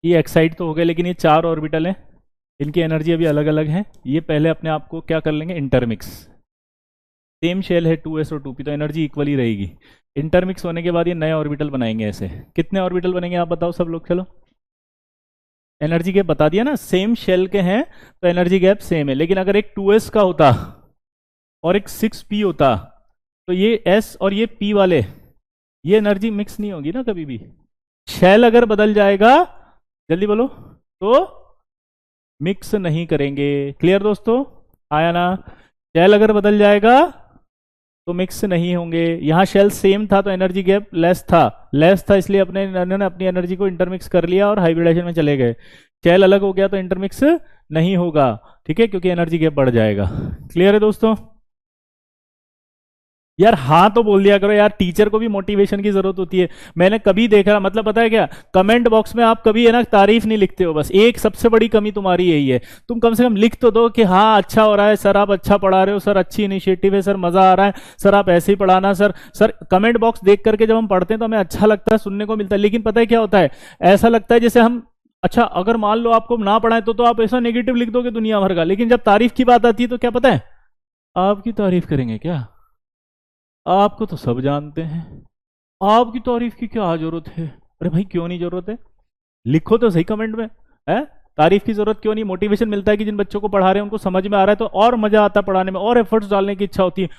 ये एक्साइड तो हो गए, लेकिन ये 4 ऑर्बिटल हैं, इनकी एनर्जी अभी अलग अलग है। ये पहले अपने आप को क्या कर लेंगे? इंटरमिक्स। सेम शेल है 2s और 2p, तो एनर्जी इक्वल ही रहेगी। इंटरमिक्स होने के बाद ये नए ऑर्बिटल बनाएंगे। ऐसे कितने ऑर्बिटल बनेंगे आप बताओ सब लोग? चलो, एनर्जी गैप बता दिया ना, सेम शेल के हैं तो एनर्जी गैप सेम है। लेकिन अगर एक 2s का होता और एक 6p होता, तो ये s और ये p वाले, ये एनर्जी मिक्स नहीं होगी ना कभी भी। शेल अगर बदल जाएगा, जल्दी बोलो, तो मिक्स नहीं करेंगे। क्लियर दोस्तों? आया ना? शेल अगर बदल जाएगा तो मिक्स नहीं होंगे। यहां शेल सेम था तो एनर्जी गैप लेस था, लेस था इसलिए इन्होंने अपनी एनर्जी को इंटरमिक्स कर लिया और हाइब्रिडाइजेशन में चले गए। शेल अलग हो गया तो इंटरमिक्स नहीं होगा, ठीक है, क्योंकि एनर्जी गैप बढ़ जाएगा। क्लियर है दोस्तों? यार हाँ तो बोल दिया करो यार, टीचर को भी मोटिवेशन की जरूरत होती है। मैंने कभी देखा, मतलब पता है क्या, कमेंट बॉक्स में आप कभी है ना तारीफ नहीं लिखते हो। बस एक सबसे बड़ी कमी तुम्हारी यही है, तुम कम से कम लिख तो दो कि हाँ अच्छा हो रहा है सर, आप अच्छा पढ़ा रहे हो सर, अच्छी इनिशिएटिव है सर, मजा आ रहा है सर, आप ऐसे ही पढ़ाना सर। सर कमेंट बॉक्स देख करके जब हम पढ़ते हैं तो हमें अच्छा लगता है, सुनने को मिलता है। लेकिन पता है क्या होता है, ऐसा लगता है जैसे हम, अच्छा अगर मान लो आपको ना पढ़ाए तो आप ऐसा नेगेटिव लिख दोगे दुनिया भर का, लेकिन जब तारीफ की बात आती है तो क्या पता है, आपकी तारीफ करेंगे क्या? आपको तो सब जानते हैं, आपकी तारीफ की क्या जरूरत है? अरे भाई क्यों नहीं जरूरत है? लिखो तो सही कमेंट में, है तारीफ की जरूरत क्यों नहीं? मोटिवेशन मिलता है कि जिन बच्चों को पढ़ा रहे हैं उनको समझ में आ रहा है, तो और मजा आता है पढ़ाने में, और एफर्ट्स डालने की इच्छा होती है,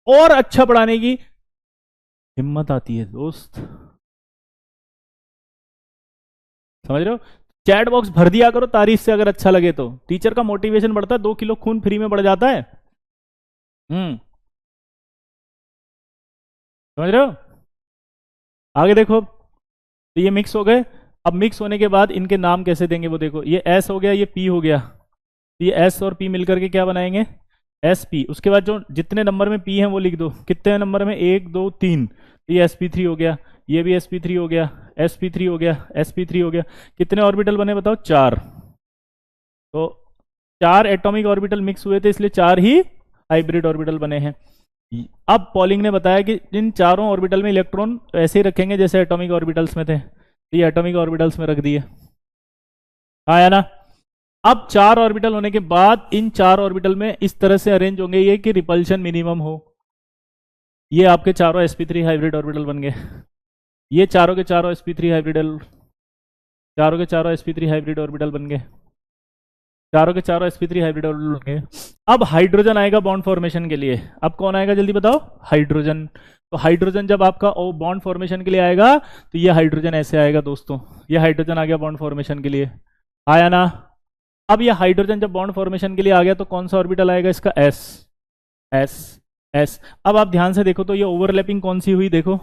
और अच्छा पढ़ाने की हिम्मत आती है दोस्त। समझ रहे हो? चैट बॉक्स भर दिया करो तारीफ से, अगर अच्छा लगे तो टीचर का मोटिवेशन बढ़ता है, 2 किलो खून फ्री में बढ़ जाता है। समझ रहे हो? आगे देखो, तो ये मिक्स हो गए। अब मिक्स होने के बाद इनके नाम कैसे देंगे वो देखो, ये S हो गया, ये P हो गया, तो ये S और P मिलकर के क्या बनाएंगे? sp, उसके बाद जो जितने नंबर में p हैं वो लिख दो, कितने नंबर में, 1 2 3, तो ये sp3 हो गया, ये भी sp3 हो गया, sp3 हो गया, sp3 हो गया। कितने ऑर्बिटल बने बताओ, 4। तो 4 एटॉमिक ऑर्बिटल मिक्स हुए थे, इसलिए 4 ही हाइब्रिड ऑर्बिटल बने हैं। अब पॉलिंग ने बताया कि इन चारों ऑर्बिटल में इलेक्ट्रॉन ऐसे ही रखेंगे जैसे एटॉमिक ऑर्बिटल्स में थे, तो ये एटॉमिक ऑर्बिटल्स में रख दिए, आया ना। अब 4 ऑर्बिटल होने के बाद इन 4 ऑर्बिटल में इस तरह से अरेंज होंगे ये कि रिपल्शन मिनिमम हो। ये आपके चारों sp3 हाइब्रिड ऑर्बिटल बन गए, ये चारों के चारों sp3 हाइब्रिडल, चारों के चारों sp3 हाइब्रिड ऑर्बिटल बन गए, चारों के चारों sp3 हाइब्रिड ऑर्बिटल बन गए। अब हाइड्रोजन आएगा बॉन्ड फॉर्मेशन के लिए। अब कौन आएगा जल्दी बताओ, हाइड्रोजन। तो हाइड्रोजन जब आपका बॉन्ड फॉर्मेशन के लिए आएगा तो ये हाइड्रोजन ऐसे आएगा दोस्तों, ये हाइड्रोजन आ गया बॉन्ड फॉर्मेशन के लिए, आया ना। अब ये हाइड्रोजन जब बॉन्ड फॉर्मेशन के लिए आ गया तो कौन सा ऑर्बिटल आएगा इसका, एस एस एस। अब आप ध्यान से देखो तो ये ओवरलैपिंग कौन सी हुई, देखो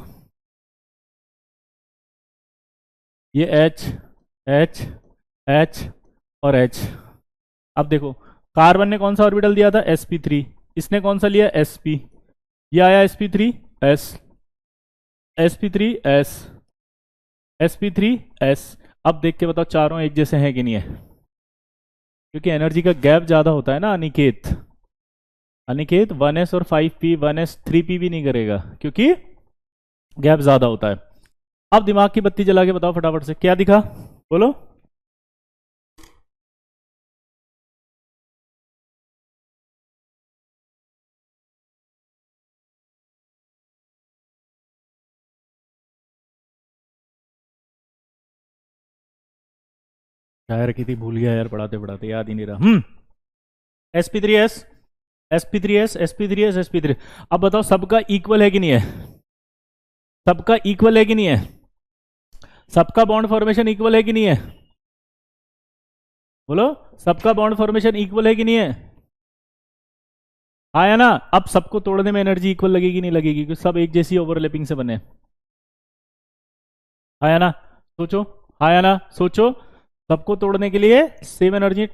ये एच एच एच और एच। अब देखो कार्बन ने कौन सा ऑर्बिटल दिया था, sp3, इसने कौन सा लिया, sp, ये आया sp3 s, sp3 s, sp3 s। अब देख के बताओ चारों एक जैसे हैं कि नहीं है, क्योंकि एनर्जी का गैप ज्यादा होता है ना अनिकेत। अनिकेत 1s और 5p 1s 3p भी नहीं करेगा क्योंकि गैप ज्यादा होता है। अब दिमाग की बत्ती जला के बताओ फटाफट से, क्या दिखा, बोलो। क्या रखी थी, भूल गया यार, पढ़ाते पढ़ाते याद ही नहीं रहा। sp3s sp3s sp3s sp3। अब बताओ सबका इक्वल है कि नहीं है, सबका इक्वल है कि नहीं है, सबका बॉन्ड फॉर्मेशन इक्वल है कि नहीं है, बोलो सबका बॉन्ड फॉर्मेशन इक्वल है कि नहीं है, आया ना। अब सबको तोड़ने में एनर्जी इक्वल लगेगी नहीं लगेगी, क्योंकि सब एक जैसी ओवरलैपिंग से बने, आया ना। सोचो, आया ना, सोचो, सबको तोड़ने के लिए सेम एनर्जी,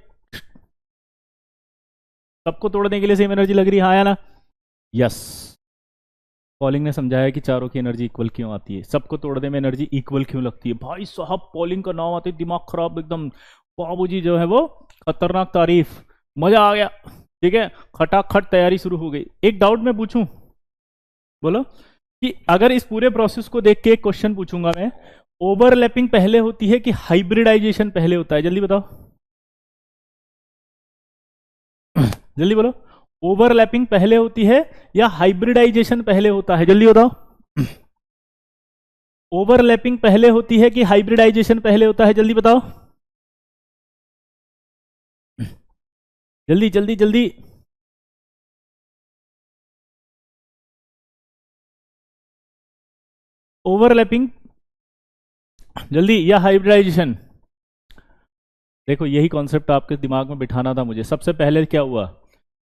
सबको तोड़ने के लिए सेम एनर्जी लग रही है, आया ना। यस, पॉलिंग ने समझाया कि चारों की एनर्जी इक्वल क्यों आती है, सबको तोड़ने में एनर्जी इक्वल क्यों लगती है। भाई साहब पॉलिंग का नाम आते ही दिमाग खराब एकदम, बाबूजी जो है वो खतरनाक तारीफ, मजा आ गया। ठीक है, खटाखट तैयारी शुरू हो गई। एक डाउट मैं पूछूं, बोलो, कि अगर इस पूरे प्रोसेस को देख के एक क्वेश्चन पूछूंगा मैं, ओवरलैपिंग पहले होती है कि हाइब्रिडाइजेशन पहले होता है, जल्दी बताओ, जल्दी बोलो, ओवरलैपिंग पहले होती है या हाइब्रिडाइजेशन पहले होता है, जल्दी बताओ। ओवरलैपिंग पहले होती है कि हाइब्रिडाइजेशन पहले होता है, जल्दी बताओ, जल्दी जल्दी जल्दी। ओवरलैपिंग जल्दी या हाइब्रिडाइजेशन। देखो यही कॉन्सेप्ट आपके दिमाग में बिठाना था मुझे। सबसे पहले क्या हुआ,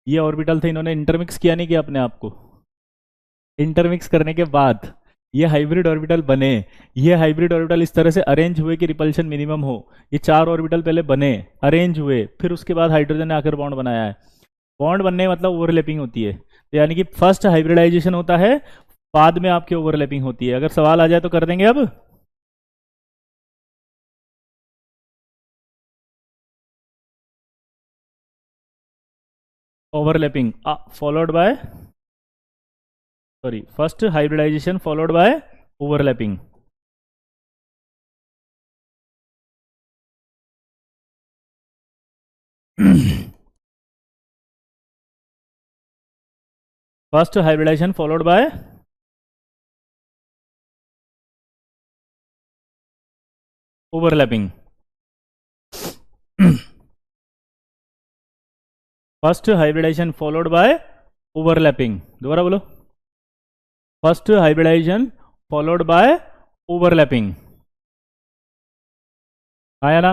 ये ऑर्बिटल थे, इन्होंने इंटरमिक्स किया नहीं किया अपने आप को, इंटरमिक्स करने के बाद ये हाइब्रिड ऑर्बिटल बने। ये हाइब्रिड ऑर्बिटल इस तरह से अरेंज हुए कि रिपल्शन मिनिमम हो। ये 4 ऑर्बिटल पहले बने, अरेंज हुए, फिर उसके बाद हाइड्रोजन ने आकर बॉन्ड बनाया है। बॉन्ड बनने मतलब ओवरलैपिंग होती है, तो यानी कि फर्स्ट हाइब्रिडाइजेशन होता है, बाद में आपकी ओवरलैपिंग होती है। अगर सवाल आ जाए तो कर देंगे अब। Overlapping followed by, sorry, first hybridization followed by overlapping. First hybridization followed by overlapping. First hybridization followed by overlapping, दोबारा बोलो, first hybridization followed by overlapping, आया ना।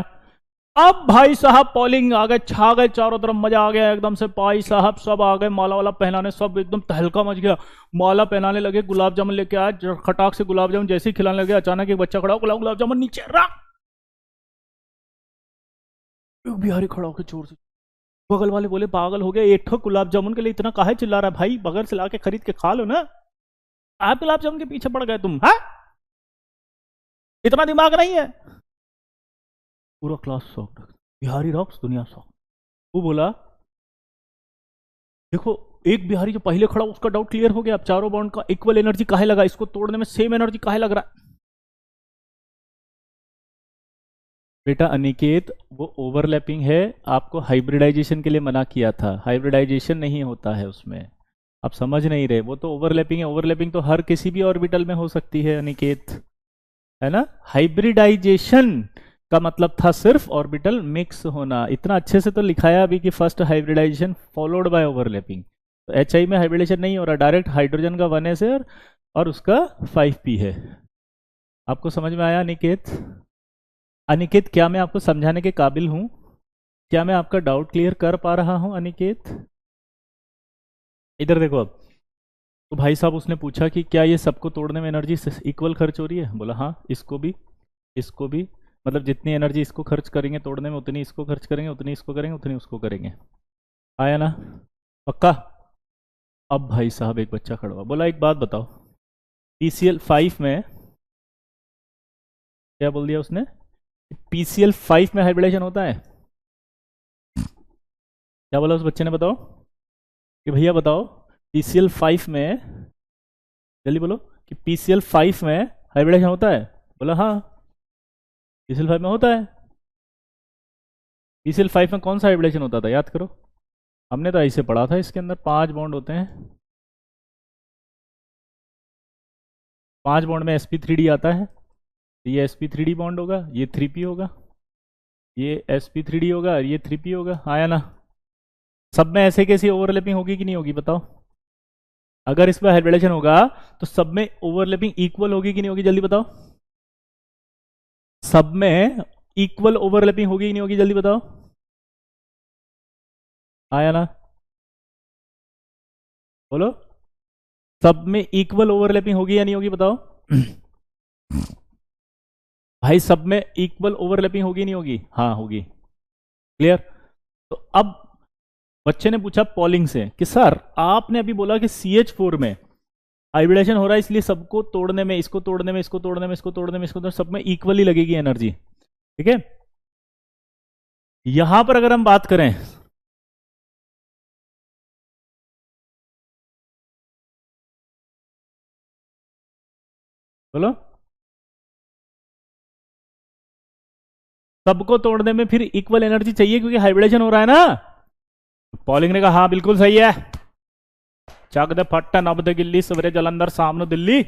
अब भाई साहब पॉलिंग आ गए, छा गए चारों तरफ, मजा आ गया एकदम से। भाई साहब सब आ गए, माला वाला पहनाने, सब एकदम तहलका मच गया, माला पहनाने लगे, गुलाब जामुन लेके आए, खटाक से गुलाब जामुन जैसे ही खिलाने लगे, अचानक एक बच्चा खड़ा हो, गुलाब गुलाब जामुन नीचे रख, एक बिहारी खड़ा होकर जोर से बगल वाले बोले पागल हो गया, एक ठो गुलाब जामुन के लिए इतना काहे चिल्ला रहा है भाई, बगल से ला के खरीद के खा लो ना, आप गुलाब जामुन के पीछे पड़ गए तुम, हाँ इतना दिमाग नहीं है। पूरा क्लास शॉक्ड, बिहारी रॉक्स दुनिया शॉक्ड। वो बोला देखो एक बिहारी जो पहले खड़ा उसका डाउट क्लियर हो गया, अब चारों बॉन्ड का इक्वल एनर्जी काहे लगा, इसको तोड़ने में सेम एनर्जी काहे लग रहा है। बेटा अनिकेत वो ओवरलैपिंग है, आपको हाइब्रिडाइजेशन के लिए मना किया था, हाइब्रिडाइजेशन नहीं होता है उसमें, आप समझ नहीं रहे, वो तो ओवरलैपिंग है, ओवरलैपिंग तो हर किसी भी ऑर्बिटल में हो सकती है अनिकेत, है ना। हाइब्रिडाइजेशन का मतलब था सिर्फ ऑर्बिटल मिक्स होना, इतना अच्छे से तो लिखाया अभी कि first hybridization followed by overlapping, तो एच आई में हाइब्रिडेशन नहीं हो रहा, डायरेक्ट हाइड्रोजन का 1s है और उसका 5p है। आपको समझ में आया अनिकेत? अनिकेत क्या मैं आपको समझाने के काबिल हूं? क्या मैं आपका डाउट क्लियर कर पा रहा हूं अनिकेत? इधर देखो अब, तो भाई साहब उसने पूछा कि क्या ये सबको तोड़ने में एनर्जी इक्वल खर्च हो रही है, बोला हाँ इसको भी, मतलब जितनी एनर्जी इसको खर्च करेंगे तोड़ने में उतनी इसको खर्च करेंगे, उतनी इसको करेंगे, उतनी उसको करेंगे, आया ना पक्का। अब भाई साहब एक बच्चा खड़ा हुआ, बोला एक बात बताओ, PCl5 में, क्या बोल दिया उसने, PCl5 में हाइब्रिडेशन होता है, क्या बोला उस बच्चे ने, बताओ कि भैया बताओ PCl5 में, जल्दी बोलो कि PCl5 में हाइब्रिडेशन होता है, बोला हाँ PCl5 में होता है। PCl5 में कौन सा हाइब्रिडेशन होता था, याद करो, हमने तो ऐसे पढ़ा था, इसके अंदर 5 बॉन्ड होते हैं, 5 बॉन्ड में sp3d आता है, तो ये sp3d बॉन्ड होगा, ये 3p होगा, ये sp3d होगा और ये 3p होगा, आया ना। सब में ऐसे कैसी ओवरलैपिंग होगी कि नहीं होगी बताओ, अगर इसमें हाइब्रिडेशन होगा तो सब में ओवरलैपिंग इक्वल होगी कि नहीं होगी, जल्दी बताओ, सब में इक्वल ओवरलैपिंग होगी कि नहीं होगी, जल्दी बताओ, आया ना, बोलो सब में इक्वल ओवरलैपिंग होगी या नहीं होगी बताओ भाई सब में इक्वल ओवरलैपिंग होगी नहीं होगी, हाँ होगी, क्लियर। तो अब बच्चे ने पूछा पॉलिंग से कि सर आपने अभी बोला कि CH4 में हाइब्रिडेशन हो रहा है इसलिए सबको तोड़ने में, इसको तोड़ने में, इसको तोड़ने में, इसको तोड़ने में, इसको तोड़ने में, सब में इक्वली लगेगी एनर्जी, ठीक है। यहां पर अगर हम बात करें, बोलो सबको तोड़ने में फिर इक्वल एनर्जी चाहिए क्योंकि हाइब्रिडेशन हो रहा है ना। पॉलिंग ने कहा हाँ बिल्कुल सही है, चक दे फट्टा नब दे गिल्ली सवेरे जलंधर सामने दिल्ली।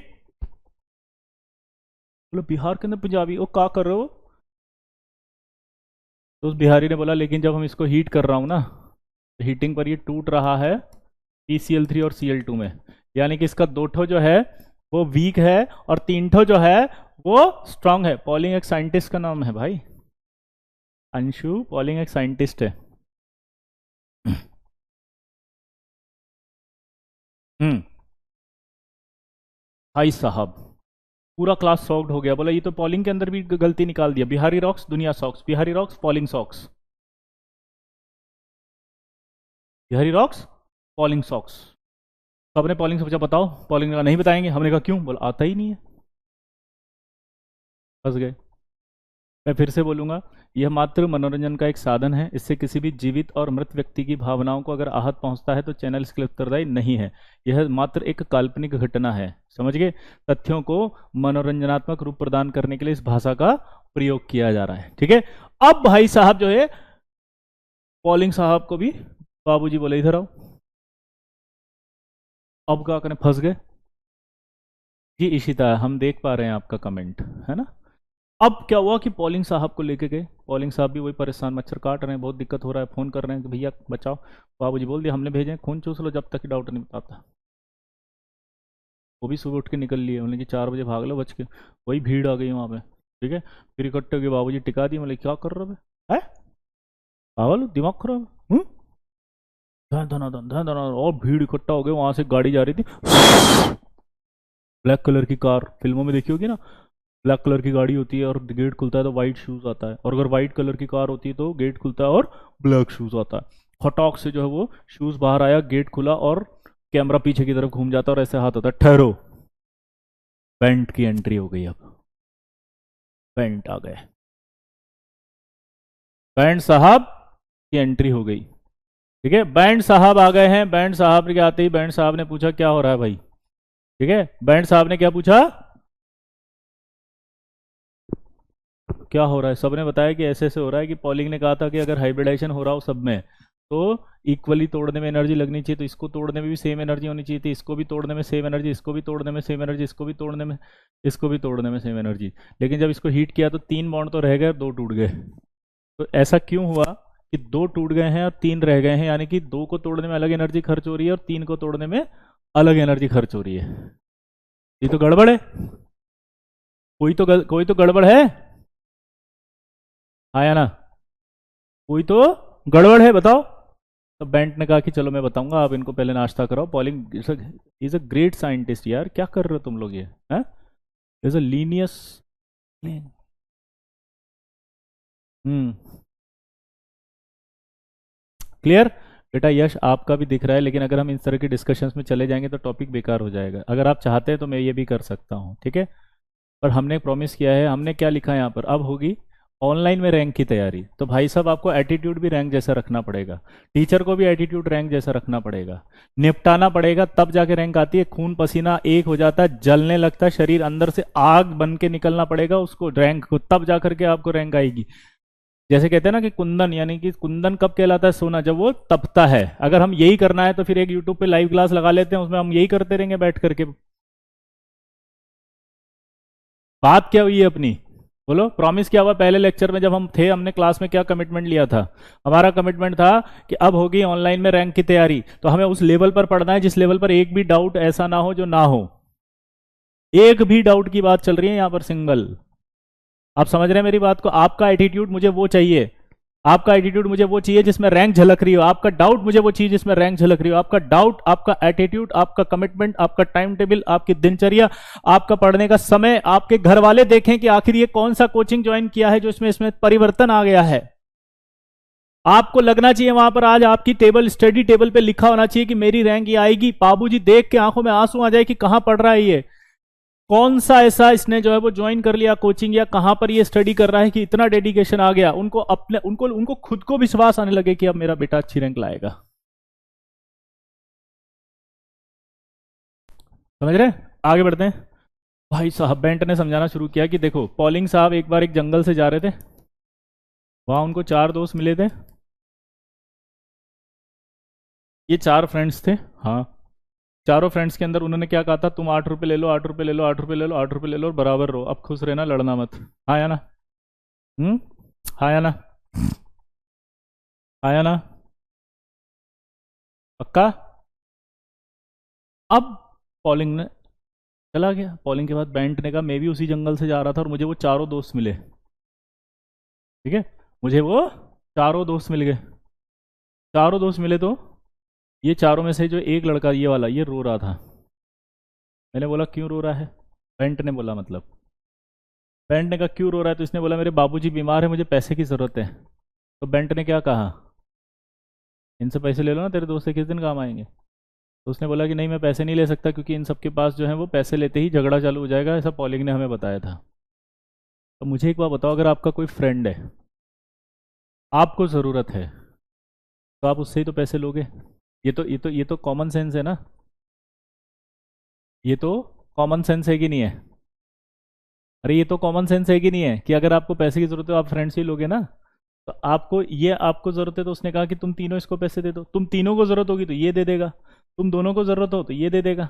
बोलो बिहार के अंदर पंजाबी, वो क्या कर रहे हो, तो उस बिहारी ने बोला लेकिन जब हम इसको हीट कर रहा हूं ना, तो हीटिंग पर ये टूट रहा है PCl3 और Cl2 में, यानी कि इसका 2 ठो जो है वो वीक है और 3 ठो जो है वो स्ट्रांग है। पॉलिंग एक साइंटिस्ट का नाम है भाई, अंशु पॉलिंग एक साइंटिस्ट है। भाई साहब पूरा क्लास सॉक्ड हो गया, बोला ये तो पॉलिंग के अंदर भी गलती निकाल दिया, बिहारी रॉक्स दुनिया socks, Bihari rocks polling socks, Bihari rocks polling socks. सबने पॉलिंग से पूछा बताओ, पॉलिंग ने कहा नहीं बताएंगे, हमने कहा क्यों, बोला आता ही नहीं है, फंस गए। मैं फिर से बोलूंगा, यह मात्र मनोरंजन का एक साधन है, इससे किसी भी जीवित और मृत व्यक्ति की भावनाओं को अगर आहत पहुंचता है तो चैनल इसके लिए उत्तरदायी नहीं है, यह मात्र एक काल्पनिक घटना है, समझ गए। तथ्यों को मनोरंजनात्मक रूप प्रदान करने के लिए इस भाषा का प्रयोग किया जा रहा है, ठीक है। अब भाई साहब जो है पॉलिंग साहब को भी बाबूजी बोले इधर आओ, अब क्या करें, फंस गए। जी इशिता हम देख पा रहे हैं आपका कमेंट, है ना। अब क्या हुआ कि पॉलिंग साहब को लेके गए, पॉलिंग साहब भी वही परेशान, मच्छर काट रहे हैं, बहुत दिक्कत हो रहा है, फ़ोन कर रहे हैं कि भैया बचाओ, बाबूजी बोल दिया हमने भेजे, खून चूस लो जब तक कि डॉक्टर नहीं बताता। वो भी सुबह उठ के निकल लिए, उन्होंने कि 4 बजे भाग लो बच के, वही भीड़ आ गई वहाँ पे, ठीक है। फिर इकट्ठे हो गए, बाबूजी टिका दिए, मतलब क्या कर रहे हो, है पागल दिमाग खराब, धन धना धन धन धना, और भीड़ इकट्ठा हो गए, वहाँ से गाड़ी जा रही थी, ब्लैक कलर की कार, फिल्मों में देखी होगी ना, ब्लैक कलर की गाड़ी होती है और गेट खुलता है तो वाइट शूज आता है, और अगर वाइट कलर की कार होती है तो गेट खुलता है और ब्लैक शूज आता है। फटाक से जो है वो शूज बाहर आया, गेट खुला और कैमरा पीछे की तरफ घूम जाता और ऐसे हाथ होता, ठहरो। बेंट की एंट्री हो गई। अब बेंट आ गए, बैंड साहब की एंट्री हो गई। ठीक है, बैंड साहब आ गए हैं। बैंड साहब के आते ही बैंड साहब ने पूछा क्या हो रहा है भाई। ठीक है, बैंड साहब ने क्या पूछा, क्या हो रहा है। सबने बताया कि ऐसे ऐसे हो रहा है, कि पॉलिंग ने कहा था कि अगर हाइब्रिडाइजेशन हो रहा हो सब में तो इक्वली तोड़ने में एनर्जी लगनी चाहिए, तो इसको तोड़ने में भी सेम एनर्जी होनी चाहिए थी, इसको भी तोड़ने में सेम एनर्जी, इसको भी तोड़ने में सेम एनर्जी, इसको भी तोड़ने में, इसको भी तोड़ने में सेम एनर्जी। लेकिन जब इसको हीट किया तो 3 बॉन्ड तो रह गए, 2 टूट गए। तो ऐसा क्यों हुआ कि 2 टूट गए हैं और 3 रह गए हैं, यानी कि 2 को तोड़ने में अलग एनर्जी खर्च हो रही है और 3 को तोड़ने में अलग एनर्जी खर्च हो रही है। ये तो गड़बड़ है, कोई तो गड़बड़ है, आया ना, कोई तो गड़बड़ है, बताओ। तो बेंट ने कहा कि चलो मैं बताऊंगा, आप इनको पहले नाश्ता कराओ। Polling is a great scientist यार, क्या कर रहे हो तुम लोग ये, हैं? Is a Linnaeus. Hmm, clear. बेटा यश आपका भी दिख रहा है, लेकिन अगर हम इस तरह की डिस्कशंस में चले जाएंगे तो टॉपिक बेकार हो जाएगा। अगर आप चाहते हैं तो मैं ये भी कर सकता हूँ, ठीक है। पर हमने प्रॉमिस किया है, हमने क्या लिखा है यहाँ पर, अब होगी ऑनलाइन में रैंक की तैयारी। तो भाई साहब आपको एटीट्यूड भी रैंक जैसा रखना पड़ेगा, टीचर को भी एटीट्यूड रैंक जैसा रखना पड़ेगा, निपटाना पड़ेगा, तब जाके रैंक आती है। खून पसीना एक हो जाता है, जलने लगता है शरीर, अंदर से आग बन के निकलना पड़ेगा उसको, रैंक को, तब जा करके आपको रैंक आएगी। जैसे कहते हैं ना कि कुंदन, यानी कि कुंदन कब कहलाता है, सोना, जब वो तपता है। अगर हम यही करना है तो फिर एक यूट्यूब पे लाइव क्लास लगा लेते हैं, उसमें हम यही करते रहेंगे बैठ करके। बात क्या हुई है अपनी, बोलो। प्रॉमिस क्या हुआ पहले लेक्चर में जब हम थे, हमने क्लास में क्या कमिटमेंट लिया था। हमारा कमिटमेंट था कि अब होगी ऑनलाइन में रैंक की तैयारी, तो हमें उस लेवल पर पढ़ना है जिस लेवल पर एक भी डाउट ऐसा ना हो जो ना हो। एक भी डाउट की बात चल रही है यहां पर, सिंगल। आप समझ रहे हैं मेरी बात को। आपका एटीट्यूड मुझे वो चाहिए, आपका एटीट्यूड मुझे वो चाहिए जिसमें रैंक झलक रही हो, आपका डाउट मुझे वो चाहिए जिसमें रैंक झलक रही हो। आपका डाउट, आपका एटीट्यूड, आपका कमिटमेंट, आपका टाइम टेबल, आपकी दिनचर्या, आपका पढ़ने का समय, आपके घर वाले देखें कि आखिर ये कौन सा कोचिंग ज्वाइन किया है जो इसमें इसमें परिवर्तन आ गया है। आपको लगना चाहिए वहां पर आज आपकी टेबल, स्टडी टेबल पे लिखा होना चाहिए कि मेरी रैंक ये आएगी। बाबूजी देख के आंखों में आंसू आ जाए कि कहां पढ़ रहा है ये, कौन सा ऐसा इसने जो है वो ज्वाइन कर लिया कोचिंग, या कहां पर ये स्टडी कर रहा है कि इतना डेडिकेशन आ गया। उनको अपने उनको खुद को विश्वास आने लगे कि अब मेरा बेटा अच्छी रैंक लाएगा। समझ रहे हैं? आगे बढ़ते हैं। भाई साहब बेंट ने समझाना शुरू किया कि देखो, पॉलिंग साहब एक बार एक जंगल से जा रहे थे, वहां उनको 4 दोस्त मिले थे। ये 4 फ्रेंड्स थे, हाँ। चारों फ्रेंड्स के अंदर उन्होंने क्या कहा था, तुम 8 रुपये ले लो, 8 रुपये ले लो, 8 रुपये ले लो, 8 रुपये ले लो और बराबर रहो, अब खुश रहना, लड़ना मत। हाँ या ना? हम्म, हाँ या ना? हाँ या ना? पक्का? अब पॉलिंग ने चला गया। पॉलिंग के बाद बेंट ने कहा मैं भी उसी जंगल से जा रहा था और मुझे वो चारों दोस्त मिले। ठीक है, मुझे वो चारों दोस्त मिल गए। चारों दोस्त मिले तो ये चारों में से जो एक लड़का, ये वाला, ये रो रहा था। मैंने बोला क्यों रो रहा है, बेंट ने बोला, मतलब बेंट ने कहा क्यों रो रहा है, तो इसने बोला मेरे बाबूजी बीमार है, मुझे पैसे की ज़रूरत है। तो बेंट ने क्या कहा, इनसे पैसे ले लो ना, तेरे दोस्त से किस दिन काम आएंगे। तो उसने बोला कि नहीं मैं पैसे नहीं ले सकता, क्योंकि इन सबके पास जो है वो पैसे लेते ही झगड़ा चालू हो जाएगा, ऐसा पॉलिंग ने हमें बताया था। तो मुझे एक बात बताओ, अगर आपका कोई फ्रेंड है, आपको ज़रूरत है, तो आप उससे ही तो पैसे लोगे। ये तो कॉमन सेंस है ना, ये तो कॉमन सेंस है कि नहीं है। अरे ये तो कॉमन सेंस है कि नहीं है कि अगर आपको पैसे की ज़रूरत है तो आप फ्रेंड से ही लोगे ना। तो आपको ज़रूरत है तो उसने कहा कि तुम तीनों इसको पैसे दे दो, तुम तीनों को ज़रूरत होगी तो ये दे देगा, तुम दोनों को ज़रूरत हो तो ये दे देगा,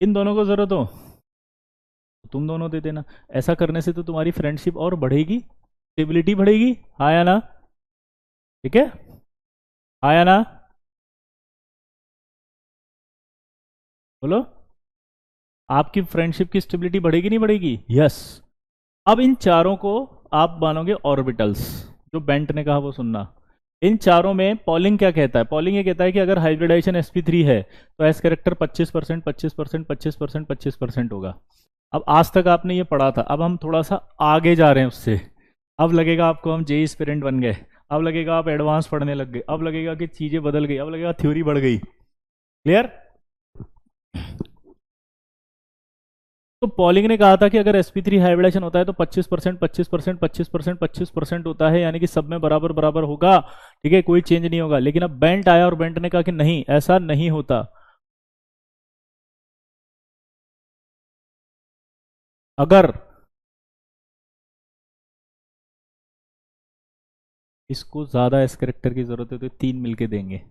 इन दोनों को ज़रूरत हो तो तुम दोनों दे देना। ऐसा करने से तो तुम्हारी फ्रेंडशिप और बढ़ेगी, स्टेबिलिटी बढ़ेगी। हाँ या ना? ठीक है, हाँ या ना? बोलो, आपकी फ्रेंडशिप की स्टेबिलिटी बढ़ेगी नहीं बढ़ेगी? यस। अब इन चारों को आप मानोगे ऑर्बिटल्स, जो बेंट ने कहा वो सुनना। इन चारों में पॉलिंग क्या कहता है, पॉलिंग ये कहता है कि अगर हाइब्रिडाइजेशन sp3 है तो एस कैरेक्टर 25%, 25%, 25%, 25% होगा। अब आज तक आपने ये पढ़ा था, अब हम थोड़ा सा आगे जा रहे हैं उससे। अब लगेगा आपको हम जेई एस्पिरेंट बन गए। अब लगेगा आप एडवांस पढ़ने लग गए, अब लगेगा कि चीजें बदल गई, अब लगेगा थ्योरी बढ़ गई। क्लियर? तो पॉलिंग ने कहा था कि अगर sp3 हाइब्रिडाइजेशन होता है तो 25%, 25%, 25%, 25% होता है, यानी कि सब में बराबर बराबर होगा। ठीक है, कोई चेंज नहीं होगा। लेकिन अब बेंट आया और बेंट ने कहा कि नहीं, ऐसा नहीं होता। अगर इसको ज्यादा एस करेक्टर की जरूरत है तो तीन मिलके देंगे,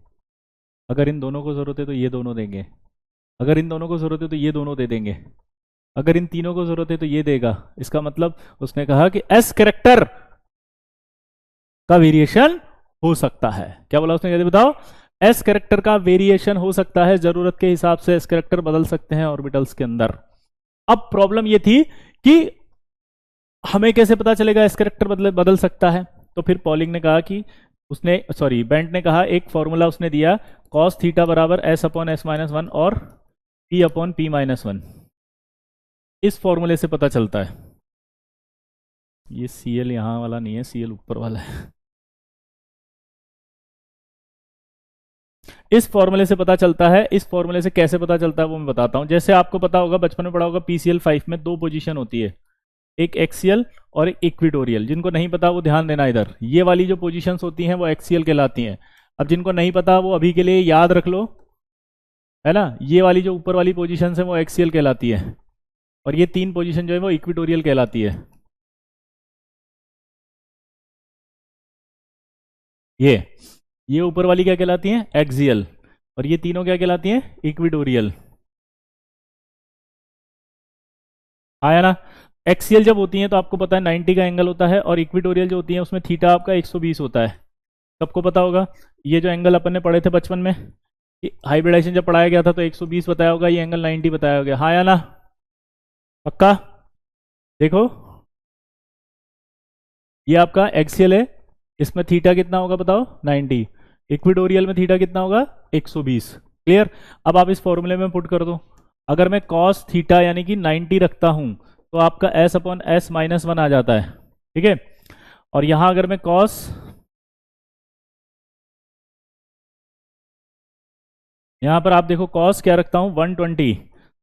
अगर इन दोनों को जरूरत है तो ये दोनों देंगे, अगर इन दोनों को जरूरत है तो ये दोनों दे देंगे, अगर इन तीनों को जरूरत है तो ये देगा। इसका मतलब उसने कहा कि एस करेक्टर का वेरिएशन हो सकता है। क्या बोला उसने, कहते बताओ, एस करेक्टर का वेरिएशन हो सकता है, जरूरत के हिसाब से एस करेक्टर बदल सकते हैं ऑर्बिटल्स के अंदर। अब प्रॉब्लम ये थी कि हमें कैसे पता चलेगा एस करेक्टर बदल सकता है। तो फिर पॉलिंग ने कहा कि बेंट ने कहा, एक फॉर्मूला उसने दिया, कॉस थीटा बराबर S upon S minus one और P upon P minus one. इस फॉर्मूले से पता चलता है, ये सीएल यहां वाला नहीं है, सीएल ऊपर वाला है। इस फॉर्मूले से पता चलता है। इस फॉर्मूले से कैसे पता चलता है वो मैं बताता हूं। जैसे आपको पता होगा, बचपन में पढ़ा होगा, पीसीएल 5 में दो पोजीशन होती है, एक एक्सियल और एक इक्विटोरियल। जिनको नहीं पता वो ध्यान देना इधर, ये वाली जो पोजीशंस होती हैं वो एक्सियल कहलाती हैं। अब जिनको नहीं पता वो अभी के लिए याद रख लो, है ना, ये वाली जो ऊपर वाली पोजीशन है वो एक्सियल कहलाती है, और ये तीन पोजीशन जो है वो इक्विटोरियल कहलाती है। ये ऊपर वाली क्या कहलाती है, एक्सियल, और ये तीनों क्या कहलाती हैं, इक्विटोरियल। आया ना? एक्सियल जब होती हैं तो आपको पता है 90 का एंगल होता है, और इक्विटोरियल जो होती है उसमें थीटा आपका 120 होता है। सबको पता होगा ये जो एंगल अपन ने पढ़े थे बचपन में, हाइब्रिडाइजेशन जब पढ़ाया गया था तो 120 बताया होगा, ये एंगल 90 बताया होगा। हाँ या ना? पक्का? देखो, ये आपका एक्सियल है, इसमें थीटा कितना होगा बताओ, 90। इक्विटोरियल में थीटा कितना होगा, 120। क्लियर? अब आप इस फॉर्मूले में पुट कर दो। अगर मैं कॉस थीटा यानी कि 90 रखता हूं तो आपका S upon S minus one आ जाता है। ठीक है, और यहां अगर मैं कॉस, यहां पर आप देखो कॉस क्या रखता हूं, 120,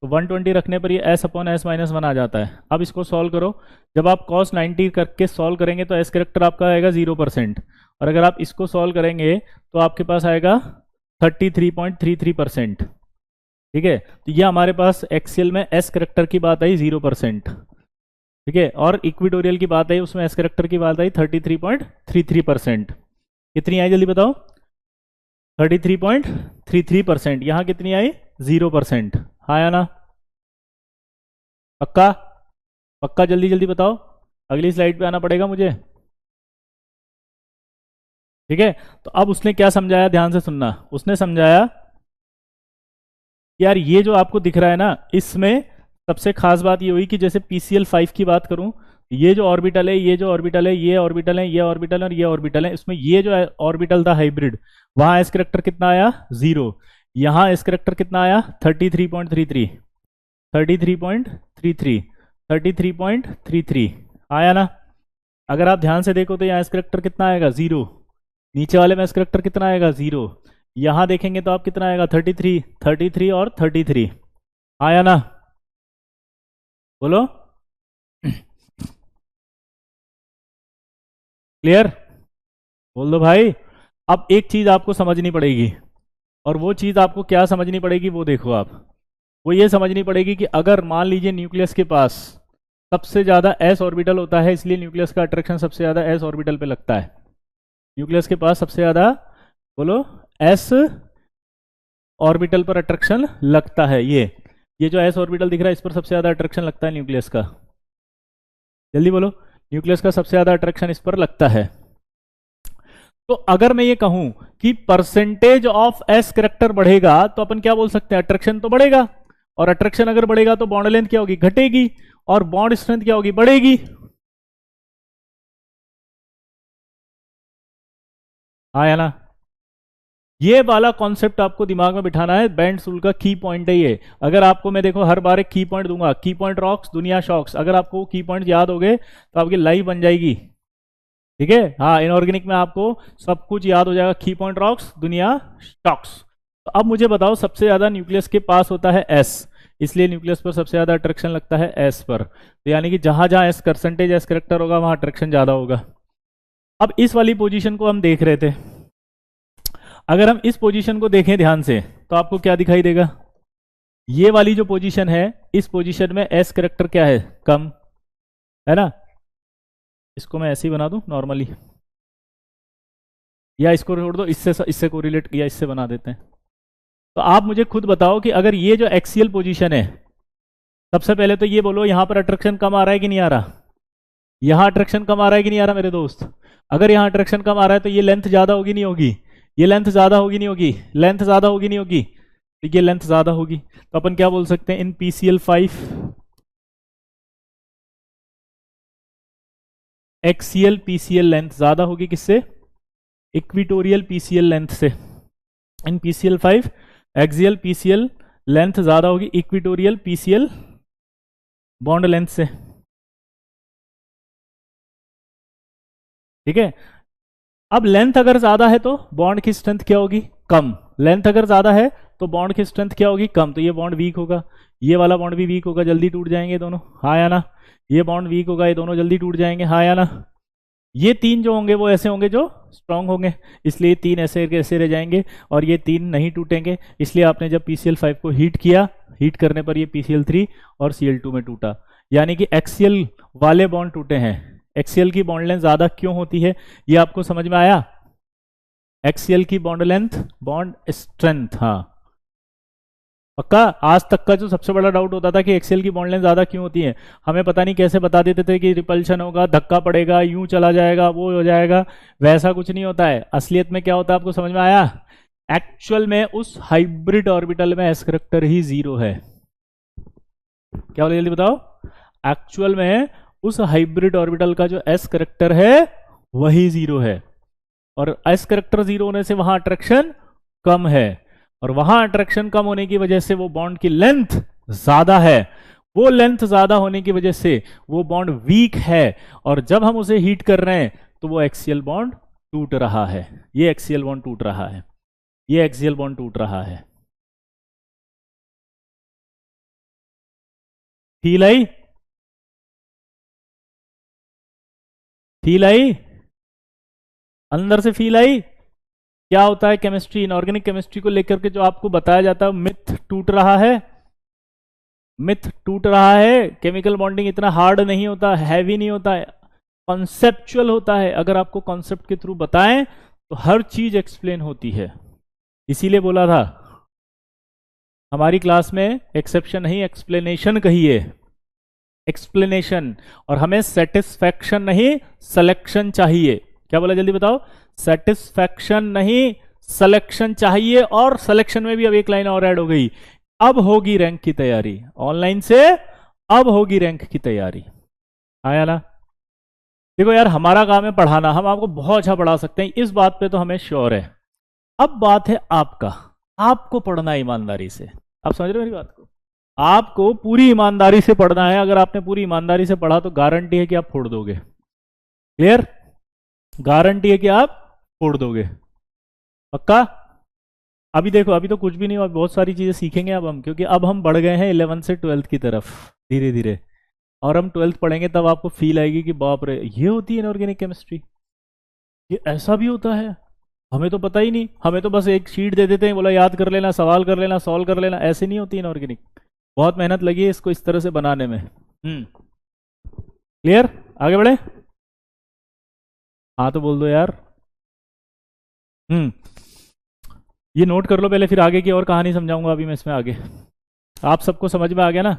तो 120 रखने पर ये S upon S minus one आ जाता है। अब इसको सॉल्व करो, जब आप कॉस 90 करके सॉल्व करेंगे तो एस करेक्टर आपका आएगा 0%, और अगर आप इसको सॉल्व करेंगे तो आपके पास आएगा 33.33%। ठीक है, तो ये हमारे पास एक्सियल में एस करेक्टर की बात आई 0%। ठीक है, और इक्विटोरियल की बात आई, उसमें एस करेक्टर की बात आई 33.33%। कितनी आई जल्दी बताओ, 33.33%। यहां कितनी आई, 0%। हाँ या ना? पक्का? पक्का, जल्दी जल्दी बताओ, अगली स्लाइड पे आना पड़ेगा मुझे। ठीक है, तो अब उसने क्या समझाया, ध्यान से सुनना। उसने समझाया यार, ये जो आपको दिख रहा है ना, इसमें सबसे खास बात ये हुई कि जैसे पीसीएल 5 की बात करूं, ये जो ऑर्बिटल है, ये जो ऑर्बिटल है, ये ऑर्बिटल है, ये ऑर्बिटल है और ये ऑर्बिटल है, इसमें ये जो ऑर्बिटल था हाइब्रिड, वहां एस करेक्टर कितना आया, 0। यहां एस करेक्टर कितना आया, 33.33, 33.33, 33.33। आया ना? अगर आप ध्यान से देखो तो यहाँ एस करेक्टर कितना आएगा, 0। नीचे वाले में एस करेक्टर कितना आएगा, 0। यहां देखेंगे तो आप कितना आएगा, 33, 33 और 33। आया ना? बोलो। क्लियर? बोल दो भाई। अब एक चीज आपको समझनी पड़ेगी, और वो चीज आपको क्या समझनी पड़ेगी वो देखो आप। वो ये समझनी पड़ेगी कि अगर मान लीजिए न्यूक्लियस के पास सबसे ज्यादा एस ऑर्बिटल होता है, इसलिए न्यूक्लियस का अट्रैक्शन सबसे ज्यादा एस ऑर्बिटल पे लगता है। न्यूक्लियस के पास सबसे ज्यादा, बोलो, एस ऑर्बिटल पर अट्रैक्शन लगता है। ये जो एस ऑर्बिटल दिख रहा है, इस पर सबसे ज्यादा अट्रैक्शन लगता है न्यूक्लियस का। जल्दी बोलो, न्यूक्लियस का सबसे ज्यादा अट्रैक्शन इस पर लगता है। तो अगर मैं ये कहूं कि परसेंटेज ऑफ एस करेक्टर बढ़ेगा तो अपन क्या बोल सकते हैं, अट्रैक्शन तो बढ़ेगा, और अट्रैक्शन अगर बढ़ेगा तो बॉन्ड लेंथ क्या होगी, घटेगी, और बॉन्ड स्ट्रेंथ क्या होगी, बढ़ेगी। हाँ या ना? ये वाला कॉन्सेप्ट आपको दिमाग में बिठाना है, बेंट्स रूल का की पॉइंट है ये। अगर आपको मैं देखो हर बार एक की पॉइंट दूंगा, की पॉइंट रॉक्स दुनिया शॉक्स, अगर आपको की पॉइंट याद हो गए तो आपकी लाइफ बन जाएगी। ठीक है। हाँ, इनऑर्गेनिक में आपको सब कुछ याद हो जाएगा, की पॉइंट रॉक्स, दुनिया स्टॉक्स। तो अब मुझे बताओ, सबसे ज्यादा न्यूक्लियस के पास होता है एस, इसलिए न्यूक्लियस पर सबसे ज्यादा अट्रैक्शन लगता है एस पर। तो यानी कि जहां जहां एस परसेंटेज एस करेक्टर होगा वहां अट्रैक्शन ज्यादा होगा। अब इस वाली पोजीशन को हम देख रहे थे, अगर हम इस पोजीशन को देखें ध्यान से तो आपको क्या दिखाई देगा, ये वाली जो पोजीशन है, इस पोजीशन में एस करेक्टर क्या है, कम है ना। इसको मैं ऐसे ही बना दूं नॉर्मली, या इसको छोड़ दो, इससे कोरिलेट किया, इससे बना देते हैं। तो आप मुझे खुद बताओ कि अगर ये जो एक्सियल पोजीशन है, सबसे पहले तो ये बोलो यहां पर अट्रैक्शन कम आ रहा है कि नहीं आ रहा, यहां अट्रैक्शन कम आ रहा है कि नहीं आ रहा मेरे दोस्त। अगर यहां अट्रैक्शन कम आ रहा है तो ये लेंथ ज्यादा होगी नहीं होगी, ये लेंथ ज्यादा होगी नहीं होगी, लेंथ ज्यादा होगी नहीं होगी, तो ये लेंथ ज्यादा होगी। तो अपन क्या बोल सकते हैं, इन PCl5 एक्सियल PCl लेंथ ज्यादा होगी किससे, इक्विटोरियल PCl लेंथ से। इन PCl5 एक्सियल PCl लेंथ ज्यादा होगी इक्विटोरियल PCl बॉन्ड लेंथ से। ठीक है। अब लेंथ अगर ज्यादा है तो बॉन्ड की स्ट्रेंथ क्या होगी, कम। लेंथ अगर ज्यादा है तो बॉन्ड की स्ट्रेंथ क्या होगी, कम। तो ये बॉन्ड वीक होगा, ये वाला बॉन्ड भी वीक होगा, जल्दी टूट जाएंगे दोनों, हाँ या ना। ये बॉन्ड वीक होगा, ये दोनों जल्दी टूट जाएंगे, हाँ या ना। ये तीन जो होंगे वो ऐसे होंगे जो स्ट्रांग होंगे, इसलिए ये तीन ऐसे कैसे रह जाएंगे, और ये तीन नहीं टूटेंगे। इसलिए आपने जब PCl5 को हीट किया, हीट करने पर ये PCl3 और Cl2 में टूटा, यानी कि एक्सियल वाले बॉन्ड टूटे हैं। एक्सियल की बॉन्ड लेंथ ज्यादा क्यों होती है, ये आपको समझ में आया। एक्सियल की बॉन्ड लेंथ, बॉन्ड स्ट्रेंथ, हाँ पक्का। आज तक का जो सबसे बड़ा डाउट होता था कि एक्सेल की बॉन्ड लेंथ ज्यादा क्यों होती है, हमें पता नहीं कैसे बता देते थे कि रिपल्शन होगा, धक्का पड़ेगा, यूं चला जाएगा, वो हो जाएगा। वैसा कुछ नहीं होता है, असलियत में क्या होता है आपको समझ में आया। एक्चुअल में उस हाइब्रिड ऑर्बिटल में एस करेक्टर ही जीरो है। क्या बोले जल्दी बताओ, एक्चुअल में उस हाइब्रिड ऑर्बिटल का जो एस करेक्टर है वही जीरो है, और एस करेक्टर जीरो होने से वहां अट्रैक्शन कम है, और वहां अट्रैक्शन कम होने की वजह से वो बॉन्ड की लेंथ ज्यादा है, वो लेंथ ज्यादा होने की वजह से वो बॉन्ड वीक है, और जब हम उसे हीट कर रहे हैं तो वो एक्सियल बॉन्ड टूट रहा है, ये एक्सियल बॉन्ड टूट रहा है, ये एक्सियल बॉन्ड टूट रहा है। फील आई, फील आई, अंदर से फील आई। क्या होता है केमिस्ट्री, इनऑर्गेनिक केमिस्ट्री को लेकर के जो आपको बताया जाता है, मिथ टूट रहा है, मिथ टूट रहा है। केमिकल बॉन्डिंग इतना हार्ड नहीं होता, हैवी नहीं होता है, कॉन्सेप्चुअल होता है। अगर आपको कॉन्सेप्ट के थ्रू बताएं तो हर चीज एक्सप्लेन होती है। इसीलिए बोला था हमारी क्लास में एक्सेप्शन नहीं एक्सप्लेनेशन कहिए, एक्सप्लेनेशन। और हमें सेटिस्फैक्शन नहीं सिलेक्शन चाहिए। क्या बोला जल्दी बताओ, सेटिस्फैक्शन नहीं सिलेक्शन चाहिए। और सिलेक्शन में भी अब एक लाइन और ऐड हो गई, अब होगी रैंक की तैयारी ऑनलाइन से, अब होगी रैंक की तैयारी, आया ना। देखो यार, हमारा काम है पढ़ाना, हम आपको बहुत अच्छा पढ़ा सकते हैं, इस बात पे तो हमें श्योर है। अब बात है आपका, आपको पढ़ना है ईमानदारी से। आप समझ रहे हो मेरी बात को, आपको पूरी ईमानदारी से पढ़ना है। अगर आपने पूरी ईमानदारी से पढ़ा तो गारंटी है कि आप फोड़ दोगे। क्लियर, गारंटी है कि आप फोड़ दोगे, पक्का। अभी देखो, अभी तो कुछ भी नहीं हुआ, बहुत सारी चीजें सीखेंगे अब हम, क्योंकि अब हम बढ़ गए हैं 11 से 12th की तरफ धीरे धीरे। और हम 12th पढ़ेंगे तब आपको फील आएगी कि बाप रे, ये होती है इनऑर्गेनिक केमिस्ट्री, ये ऐसा भी होता है। हमें तो पता ही नहीं, हमें तो बस एक शीट दे देते हैं, बोला याद कर लेना, सवाल कर लेना, सॉल्व कर लेना। ऐसे नहीं होती इनऑर्गेनिक, बहुत मेहनत लगी है इसको इस तरह से बनाने में। क्लियर, आगे बढ़े। हाँ तो बोल दो यार। ये नोट कर लो पहले, फिर आगे की और कहानी समझाऊंगा अभी मैं इसमें आगे। आप सबको समझ में आ गया ना।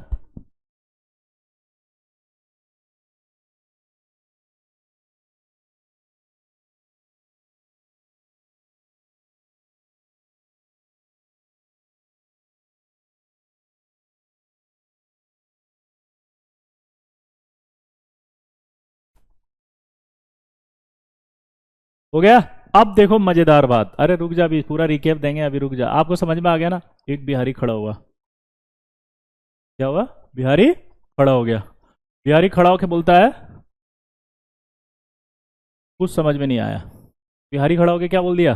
हो गया। अब देखो मजेदार बात, अरे रुक जा, अभी पूरा रिकेप देंगे, अभी रुक जा। आपको समझ में आ गया ना, एक बिहारी खड़ा हुआ, क्या हुआ, बिहारी खड़ा हो गया। बिहारी खड़ा होकर बोलता है, कुछ समझ में नहीं आया। बिहारी खड़ा होकर क्या बोल दिया?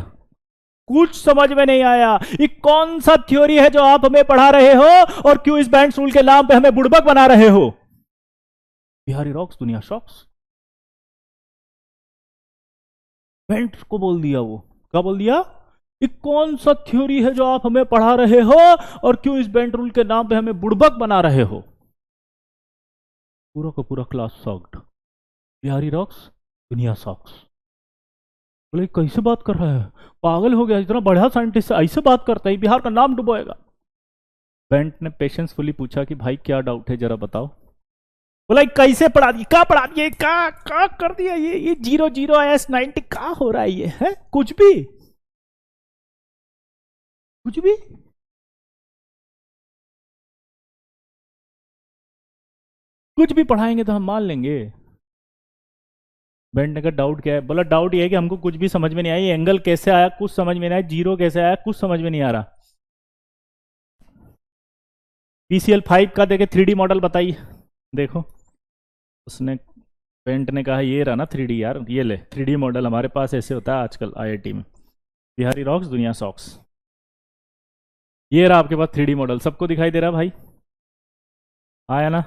कुछ समझ में नहीं आया। ये कौन सा थ्योरी है जो आप हमें पढ़ा रहे हो और क्यों इस बैंड रूल के नाम पे हमें बुड़बक बना रहे हो? बिहारी रॉक्स दुनिया शॉक्स। बैंड को बोल दिया। वो क्या बोल दिया? ये कौन सा थ्योरी है जो आप हमें पढ़ा रहे हो और क्यों इस बैंड रूल के नाम पे हमें बुड़बक बना रहे हो? पूरा का पूरा क्लास सॉक्ड। बिहारी रॉक्स दुनिया सॉक्स। बोले कैसे बात कर रहा है, पागल हो गया, इतना बढ़िया साइंटिस्ट ऐसे बात करता है, बिहार का नाम डुबोएगा। बेंट ने पेशेंसफुली पूछा कि भाई क्या डाउट है जरा बताओ। बोला कैसे पढ़ा दिए, क्या पढ़ा दिए, क्या कर दिया, ये 00S90 क्या हो रहा है, ये है कुछ भी कुछ भी। कुछ भी पढ़ाएंगे तो हम मान लेंगे। बेंट ने कहा डाउट क्या है? बोला डाउट ये है कि हमको कुछ भी समझ में नहीं आया, एंगल कैसे आया कुछ समझ में नहीं आया, जीरो कैसे आया कुछ समझ में नहीं आ रहा। PCL5 का देखे 3D मॉडल बताइए। देखो उसने, बेंट ने कहा ये रहा ना 3D यार, ये ले 3D मॉडल हमारे पास ऐसे होता है आजकल IIT में। बिहारी रॉक्स दुनिया सॉक्स। ये रहा आपके पास 3D मॉडल, सबको दिखाई दे रहा भाई? आया ना?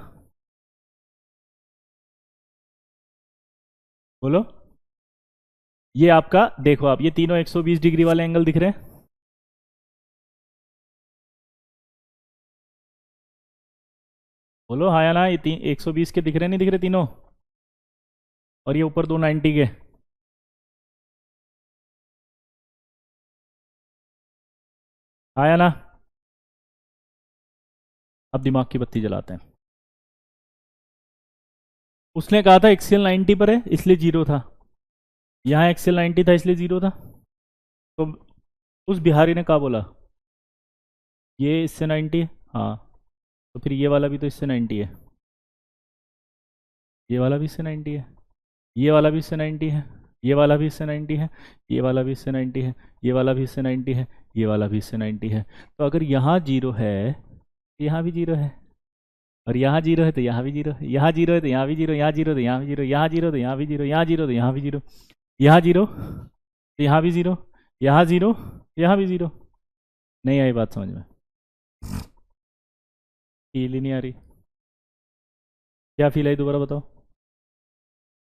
बोलो। ये आपका देखो, आप ये तीनों 120 डिग्री वाले एंगल दिख रहे हैं। बोलो हाँ या ना? ये 120 के दिख रहे नहीं दिख रहे तीनों? और ये ऊपर 290 के। हाँ या ना? अब दिमाग की बत्ती जलाते हैं। उसने कहा था एक्सीएल 90 पर है इसलिए जीरो था, यहाँ एक्सीएल 90 था इसलिए जीरो था। तो उस बिहारी ने कहा बोला ये इससे 90 है, हाँ तो फिर ये वाला भी तो इससे 90 है, ये वाला भी इससे 90 है, ये वाला भी इससे 90 है, ये वाला भी इससे 90 है, ये वाला भी इससे 90 है, ये वाला भी इससे 90 है, ये वाला भी इससे 90 है। तो अगर यहाँ जीरो है तो यहाँ भी जीरो है, और यहाँ जीरो है तो यहाँ भी जीरो है, यहाँ जीरो है तो यहाँ भी जीरो, यहाँ जीरो तो यहाँ भी जीरो, यहाँ जीरो तो यहाँ भी जीरो, यहाँ जीरो तो यहाँ भी जीरो, यहाँ जीरो तो यहाँ भी जीरो, यहाँ जीरो यहाँ भी जीरो। नहीं आई बात समझ में? फील ही नहीं आ रही। क्या फील आई दोबारा बताओ?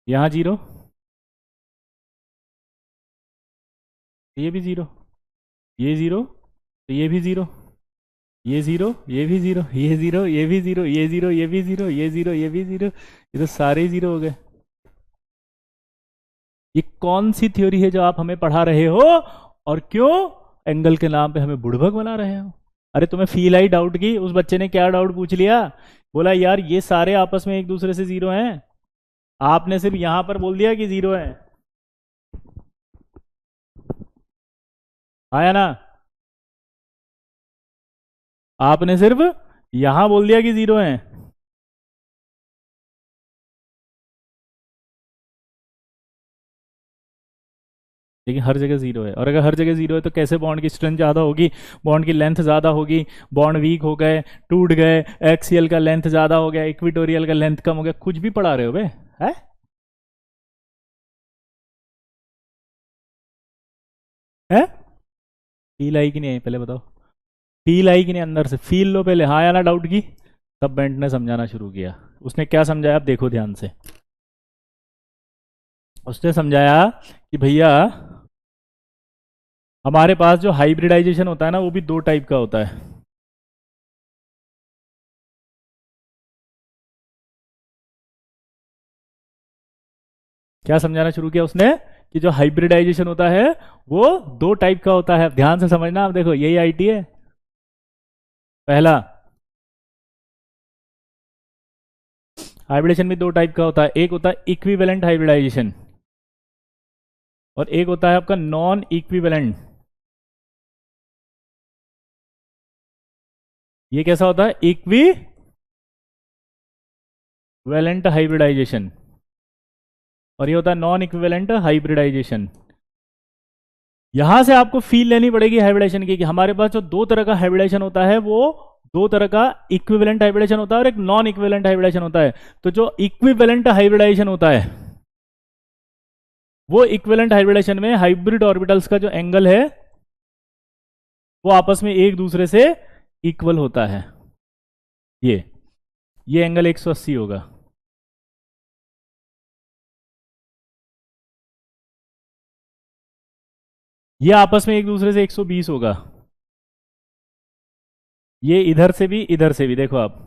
यहाँ जीरो, ये भी जीरो, ये जीरो तो ये भी जीरो, ये जीरो ये भी जीरो, ये जीरो ये भी जीरो, ये जीरो ये भी जीरो, ये जीरो ये भी जीरो, ये तो सारे जीरो हो गए। ये कौन सी थ्योरी है जो आप हमें पढ़ा रहे हो और क्यों एंगल के नाम पे हमें बुड़बक बना रहे हो? अरे तुम्हें फील आई डाउट की? उस बच्चे ने क्या डाउट पूछ लिया, बोला यार ये सारे आपस में एक दूसरे से जीरो हैं, आपने सिर्फ यहां पर बोल दिया कि जीरो है। आया ना? आपने सिर्फ यहां बोल दिया कि जीरो है। लेकिन हर जगह जीरो है, और अगर हर जगह जीरो है तो कैसे बॉन्ड की स्ट्रेंथ ज़्यादा होगी, बॉन्ड की लेंथ ज़्यादा होगी, बॉन्ड वीक हो गए, टूट गए, एक्सियल का लेंथ ज़्यादा हो गया, इक्विटोरियल का लेंथ कम हो गया, कुछ भी पढ़ा रहे हो बे है? है? फील आई कि नहीं आई पहले बताओ? फील आई कि नहीं? अंदर से फील लो पहले, हाँ या ना डाउट की। तब बेंट ने समझाना शुरू किया। उसने क्या समझाया आप देखो ध्यान से। उसने समझाया कि भैया हमारे पास जो हाइब्रिडाइजेशन होता है ना वो भी दो टाइप का होता है। क्या समझाना शुरू किया उसने? कि जो हाइब्रिडाइजेशन होता है वो दो टाइप का होता है। ध्यान से समझना, आप देखो यही आईटी है। पहला, हाइब्रिडेशन भी दो टाइप का होता है, एक होता है इक्विवेलेंट हाइब्रिडाइजेशन और एक होता है आपका नॉन इक्विवेलेंट। ये कैसा होता है? इक्विवेलेंट हाइब्रिडाइजेशन, और ये होता है नॉन इक्विवेलेंट हाइब्रिडाइजेशन। यहां से आपको फील लेनी पड़ेगी हाइब्रिडाइजेशन की, कि हमारे पास जो दो तरह का हाइब्रिडाइजेशन होता है वो दो तरह का इक्विवेलेंट हाइब्रिडाइजेशन होता है और एक नॉन इक्विवेलेंट हाइब्रिडाइजेशन होता है। तो जो इक्विवेलेंट हाइब्रिडाइजेशन होता है वो इक्विवेलेंट हाइब्रिडाइजेशन में हाइब्रिड ऑर्बिटल्स का जो एंगल है वो आपस में एक दूसरे से इक्वल होता है। ये एंगल 180 होगा। ये आपस में एक दूसरे से 120 होगा। ये इधर से भी देखो आप,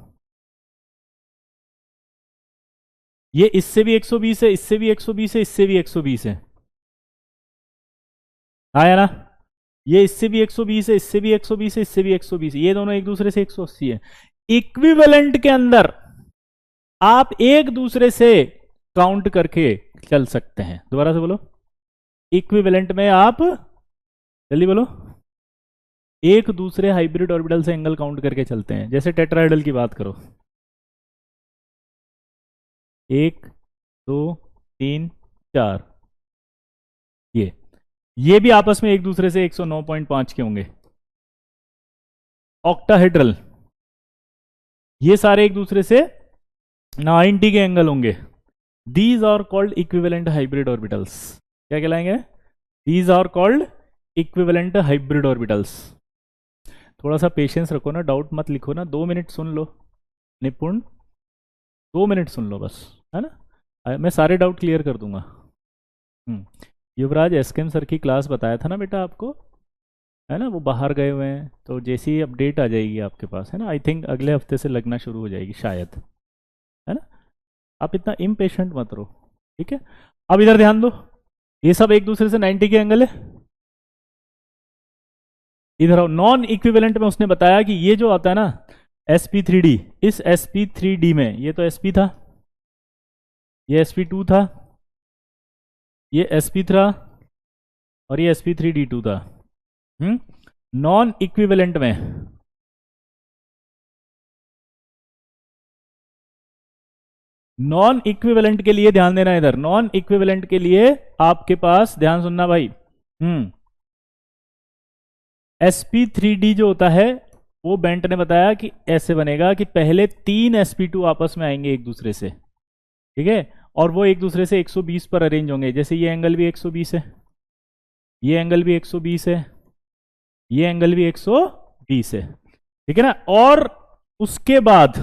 ये इससे भी 120 है, इससे भी 120 है, इससे भी 120 है। आया ना? ये इससे भी 120 है, इससे भी 120 है, इससे भी 120 है। ये दोनों एक दूसरे से 180 है। इक्विवेलेंट के अंदर आप एक दूसरे से काउंट करके चल सकते हैं। दोबारा से बोलो, इक्विवेलेंट में आप, जल्दी बोलो, एक दूसरे हाइब्रिड ऑर्बिटल से एंगल काउंट करके चलते हैं। जैसे टेट्राहेड्रल की बात करो, 1 2 3 4, ये भी आपस में एक दूसरे से 109.5 के होंगे। ऑक्टाहेड्रल, ये सारे एक दूसरे से 90 के एंगल होंगे। These are called equivalent hybrid orbitals. क्या कहलाएंगे? These are called equivalent hybrid orbitals. थोड़ा सा पेशेंस रखो ना, डाउट मत लिखो ना, 2 मिनट सुन लो निपुण, 2 मिनट सुन लो बस, है ना? मैं सारे डाउट क्लियर कर दूंगा। युवराज एसकेएम सर की क्लास बताया था ना बेटा आपको, है ना? वो बाहर गए हुए हैं, तो जैसी ही अपडेट आ जाएगी आपके पास, है ना, आई थिंक अगले हफ्ते से लगना शुरू हो जाएगी शायद, है ना? आप इतना इम्पेशेंट मत रहो, ठीक है? अब इधर ध्यान दो, ये सब एक दूसरे से 90 के एंगल है। इधर आओ, नॉन इक्विवेलेंट में उसने बताया कि ये जो आता है ना sp3d, इस sp3d में, ये तो sp था, ये sp2 था, ये sp3 और ये sp3d2 था। नॉन इक्विवेलेंट में नॉन इक्विवेलेंट के लिए ध्यान देना, इधर नॉन इक्विवेलेंट के लिए आपके पास, ध्यान सुनना भाई, sp3d जो होता है वो बेंट ने बताया कि ऐसे बनेगा कि पहले 3 sp2 आपस में आएंगे एक दूसरे से, ठीक है, और वो एक दूसरे से 120 पर अरेंज होंगे। जैसे ये एंगल भी 120 है, ये एंगल भी 120 है, ये एंगल भी 120 है, ठीक है ना? और उसके बाद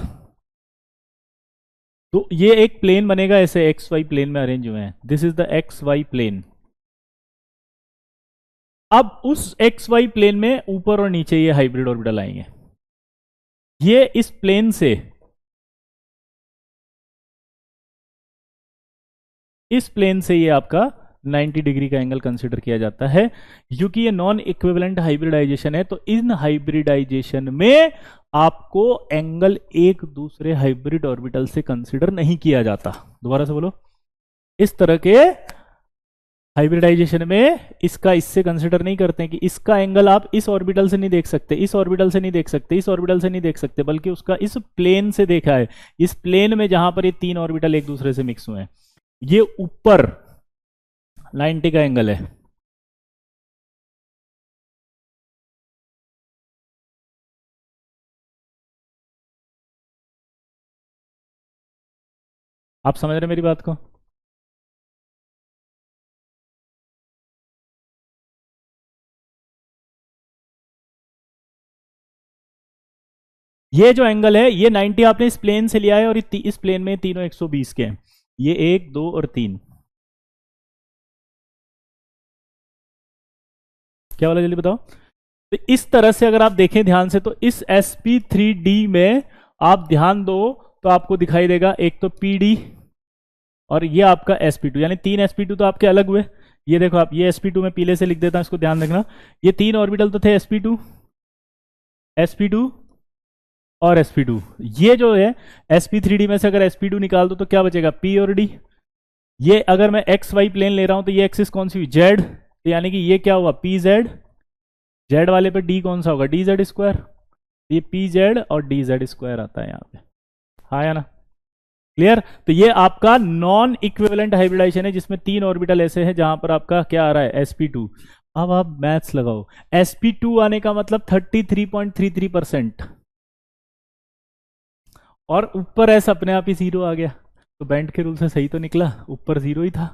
तो ये एक प्लेन बनेगा, ऐसे एक्स वाई प्लेन में अरेंज हुए हैं। This is the X Y plane. अब उस एक्स वाई प्लेन में ऊपर और नीचे ये हाइब्रिड ऑर्बिटल आएंगे। ये इस प्लेन से, इस प्लेन से ये आपका 90 डिग्री का एंगल कंसिडर किया जाता है, क्योंकि ये नॉन इक्विवेलेंट हाइब्रिडाइजेशन है। तो इन हाइब्रिडाइजेशन में आपको एंगल एक दूसरे हाइब्रिड ऑर्बिटल से कंसिडर नहीं किया जाता। दोबारा से बोलो, इस तरह के हाइब्रिडाइजेशन में इसका इससे कंसिडर नहीं करते हैं कि इसका एंगल आप इस ऑर्बिटल से नहीं देख सकते, इस ऑर्बिटल से नहीं देख सकते, इस ऑर्बिटल से नहीं देख सकते, बल्कि उसका इस प्लेन से देखा है। इस प्लेन में जहां पर ये 3 ऑर्बिटल एक दूसरे से मिक्स हुए हैं, ये ऊपर 90 का एंगल है। आप समझ रहे हैं मेरी बात को? ये जो एंगल है, ये 90 आपने इस प्लेन से लिया है, और इस प्लेन में तीनों 120 के हैं। ये 1 2 और 3, क्या वाला जल्दी बताओ? तो इस तरह से अगर आप देखें ध्यान से, तो इस sp3d में आप ध्यान दो तो आपको दिखाई देगा एक तो pd और ये आपका sp2, यानी 3 sp2 तो आपके अलग हुए। ये देखो आप, ये sp2 में पीले से लिख देता हूं, इसको ध्यान रखना। ये 3 ऑर्बिटल तो थे sp2, sp2 और sp2। ये जो है sp3d में से अगर sp2 निकाल दो तो क्या बचेगा? p और d। ये अगर मैं एक्स वाई प्लेन ले रहा हूं तो ये एक्सिस कौन सी हुई? जेड, यानी कि ये क्या हुआ? P Z. जेड वाले पे डी कौन सा होगा? D Z square. ये पी जेड और डी जेड स्क्वायर आता है यहाँ पे, हाँ या ना? क्लियर? तो ये आपका नॉन इक्विवेलेंट हाइब्रिडाइजेशन है, जिसमें 3 ऑर्बिटल ऐसे हैं जहां पर आपका क्या आ रहा है? sp2। अब आप मैथ्स लगाओ, sp2 आने का मतलब 33.33%, और ऊपर एस अपने आप ही 0 आ गया, तो बेंट के रूल से सही तो निकला, ऊपर 0 ही था।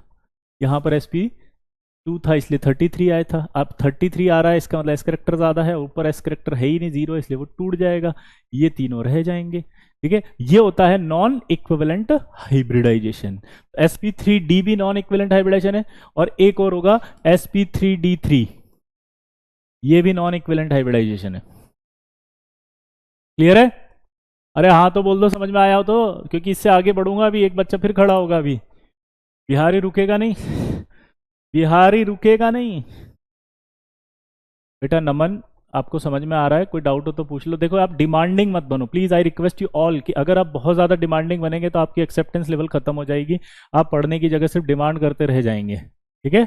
यहाँ पर sp2 था इसलिए 33 आया था, अब 33 आ रहा है, इसका मतलब एस करेक्टर ज़्यादा है, ऊपर एस करेक्टर है ही नहीं, 0 इसलिए वो टूट जाएगा, ये तीनों रह जाएंगे। ठीक है, ये होता है नॉन इक्विवेलेंट हाइब्रिडाइजेशन। sp3d भी नॉन इक्विवेलेंट हाइब्रिडाइजेशन है, और एक और होगा sp3d3, ये भी नॉन इक्विवेलेंट हाइब्रिडाइजेशन है। क्लियर है? अरे हाँ तो बोल दो समझ में आया हो तो, क्योंकि इससे आगे बढ़ूंगा अभी, एक बच्चा फिर खड़ा होगा अभी, बिहारी रुकेगा नहीं, बिहारी रुकेगा नहीं। बेटा नमन, आपको समझ में आ रहा है? कोई डाउट हो तो पूछ लो। देखो आप डिमांडिंग मत बनो please, I request you all, कि अगर आप बहुत ज्यादा डिमांडिंग बनेंगे तो आपकी एक्सेप्टेंस लेवल खत्म हो जाएगी, आप पढ़ने की जगह सिर्फ डिमांड करते रह जाएंगे। ठीक है,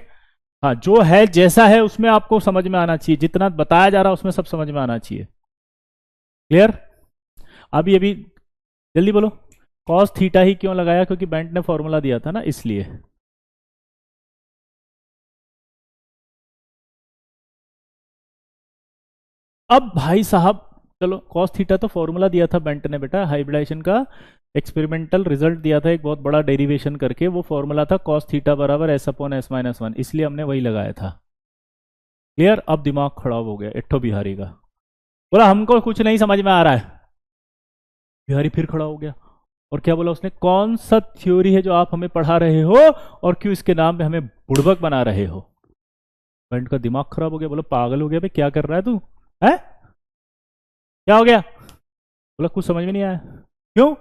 हाँ जो है जैसा है उसमें आपको समझ में आना चाहिए, जितना बताया जा रहा है उसमें सब समझ में आना चाहिए। क्लियर? अभी अभी जल्दी बोलो, कॉस थीटा ही क्यों लगाया? क्योंकि बेंट ने फॉर्मूला दिया था ना, इसलिए। अब भाई साहब चलो, कॉस थीटा तो फॉर्मूला दिया था बेंट ने बेटा, हाइब्रिडाइजेशन का एक्सपेरिमेंटल रिजल्ट दिया था एक बहुत बड़ा डेरिवेशन करके, वो फॉर्मूला था कॉस थीटा बराबर S upon S minus one, इसलिए हमने वही लगाया था। क्लियर? अब दिमाग खराब हो गया इट्ठो बिहारी का, बोला हमको कुछ नहीं समझ में आ रहा है। बिहारी फिर खड़ा हो गया, और क्या बोला उसने? कौन सा थ्योरी है जो आप हमें पढ़ा रहे हो, और क्यों इसके नाम पे हमें बुड़बक बना रहे हो? बेंट का दिमाग खराब हो गया, बोला पागल हो गया भाई, क्या कर रहा है तू? है क्या हो गया? बोला कुछ समझ में नहीं आया। क्यों?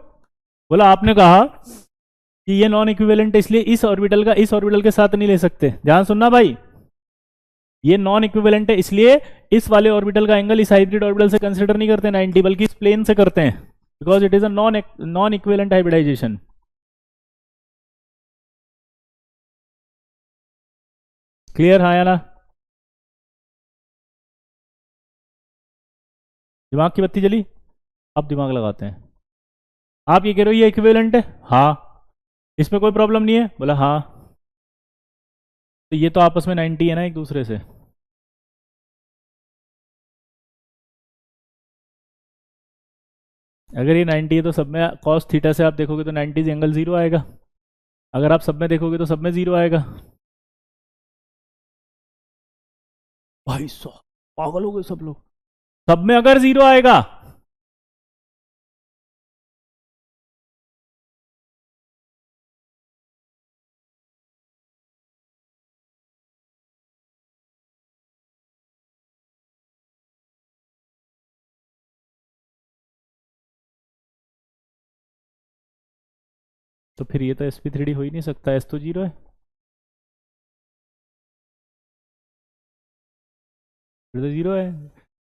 बोला आपने कहा कि ये नॉन इक्विवेलेंट है, इसलिए इस ऑर्बिटल का इस ऑर्बिटल के साथ नहीं ले सकते। ध्यान सुनना भाई, ये नॉन इक्विवेलेंट है इसलिए इस वाले ऑर्बिटल का एंगल इस हाइब्रिड ऑर्बिटल से कंसीडर नहीं करते 90, बल्कि इस प्लेन से करते हैं, because it is a non equivalent hybridization. Clear है या ना? दिमाग की बत्ती जली? अब दिमाग लगाते हैं। आप ये कह रहे हो ये इक्विवेलेंट है? हाँ। इसमें कोई प्रॉब्लम नहीं है? बोला हाँ। तो ये तो आपस में 90 है ना एक दूसरे से। अगर ये 90 है तो सब में cos थीटा से आप देखोगे तो 90 से एंगल जीरो आएगा, अगर आप सब में देखोगे तो सब में जीरो आएगा। भाई साहब पागल हो गए सब लोग, सब में अगर जीरो आएगा तो फिर ये तो sp3d हो ही नहीं सकता, एस तो जीरो है, फिर तो जीरो है।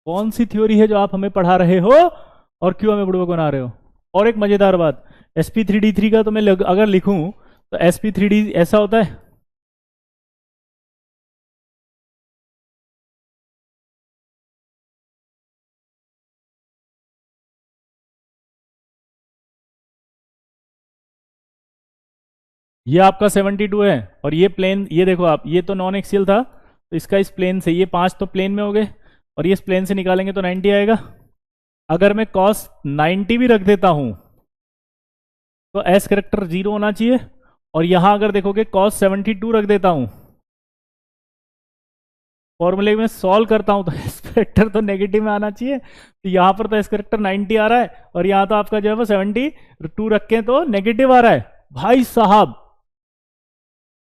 कौन सी थ्योरी है जो आप हमें पढ़ा रहे हो, और क्यों हमें बुड़बक बना रहे हो? और एक मजेदार बात, sp3d3 का तो मैं अगर लिखूं तो sp3d ऐसा होता है। ये आपका 72 है, और ये प्लेन, ये देखो आप, ये तो नॉन एक्सियल था, तो इसका इस प्लेन से ये पांच तो प्लेन में हो गए, और ये इस प्लेन से निकालेंगे तो 90 आएगा। अगर मैं cos 90 भी रख देता हूं तो एस करेक्टर जीरो होना चाहिए, और यहां अगर देखोगे cos 72 रख देता हूं, फॉर्मूले में सॉल्व करता हूं तो एस करेक्टर तो नेगेटिव में आना चाहिए, तो यहां पर तो एस करेक्टर 90 आ रहा है, और यहां तो आपका जो है वो 72 रखें तो नेगेटिव आ रहा है। भाई साहब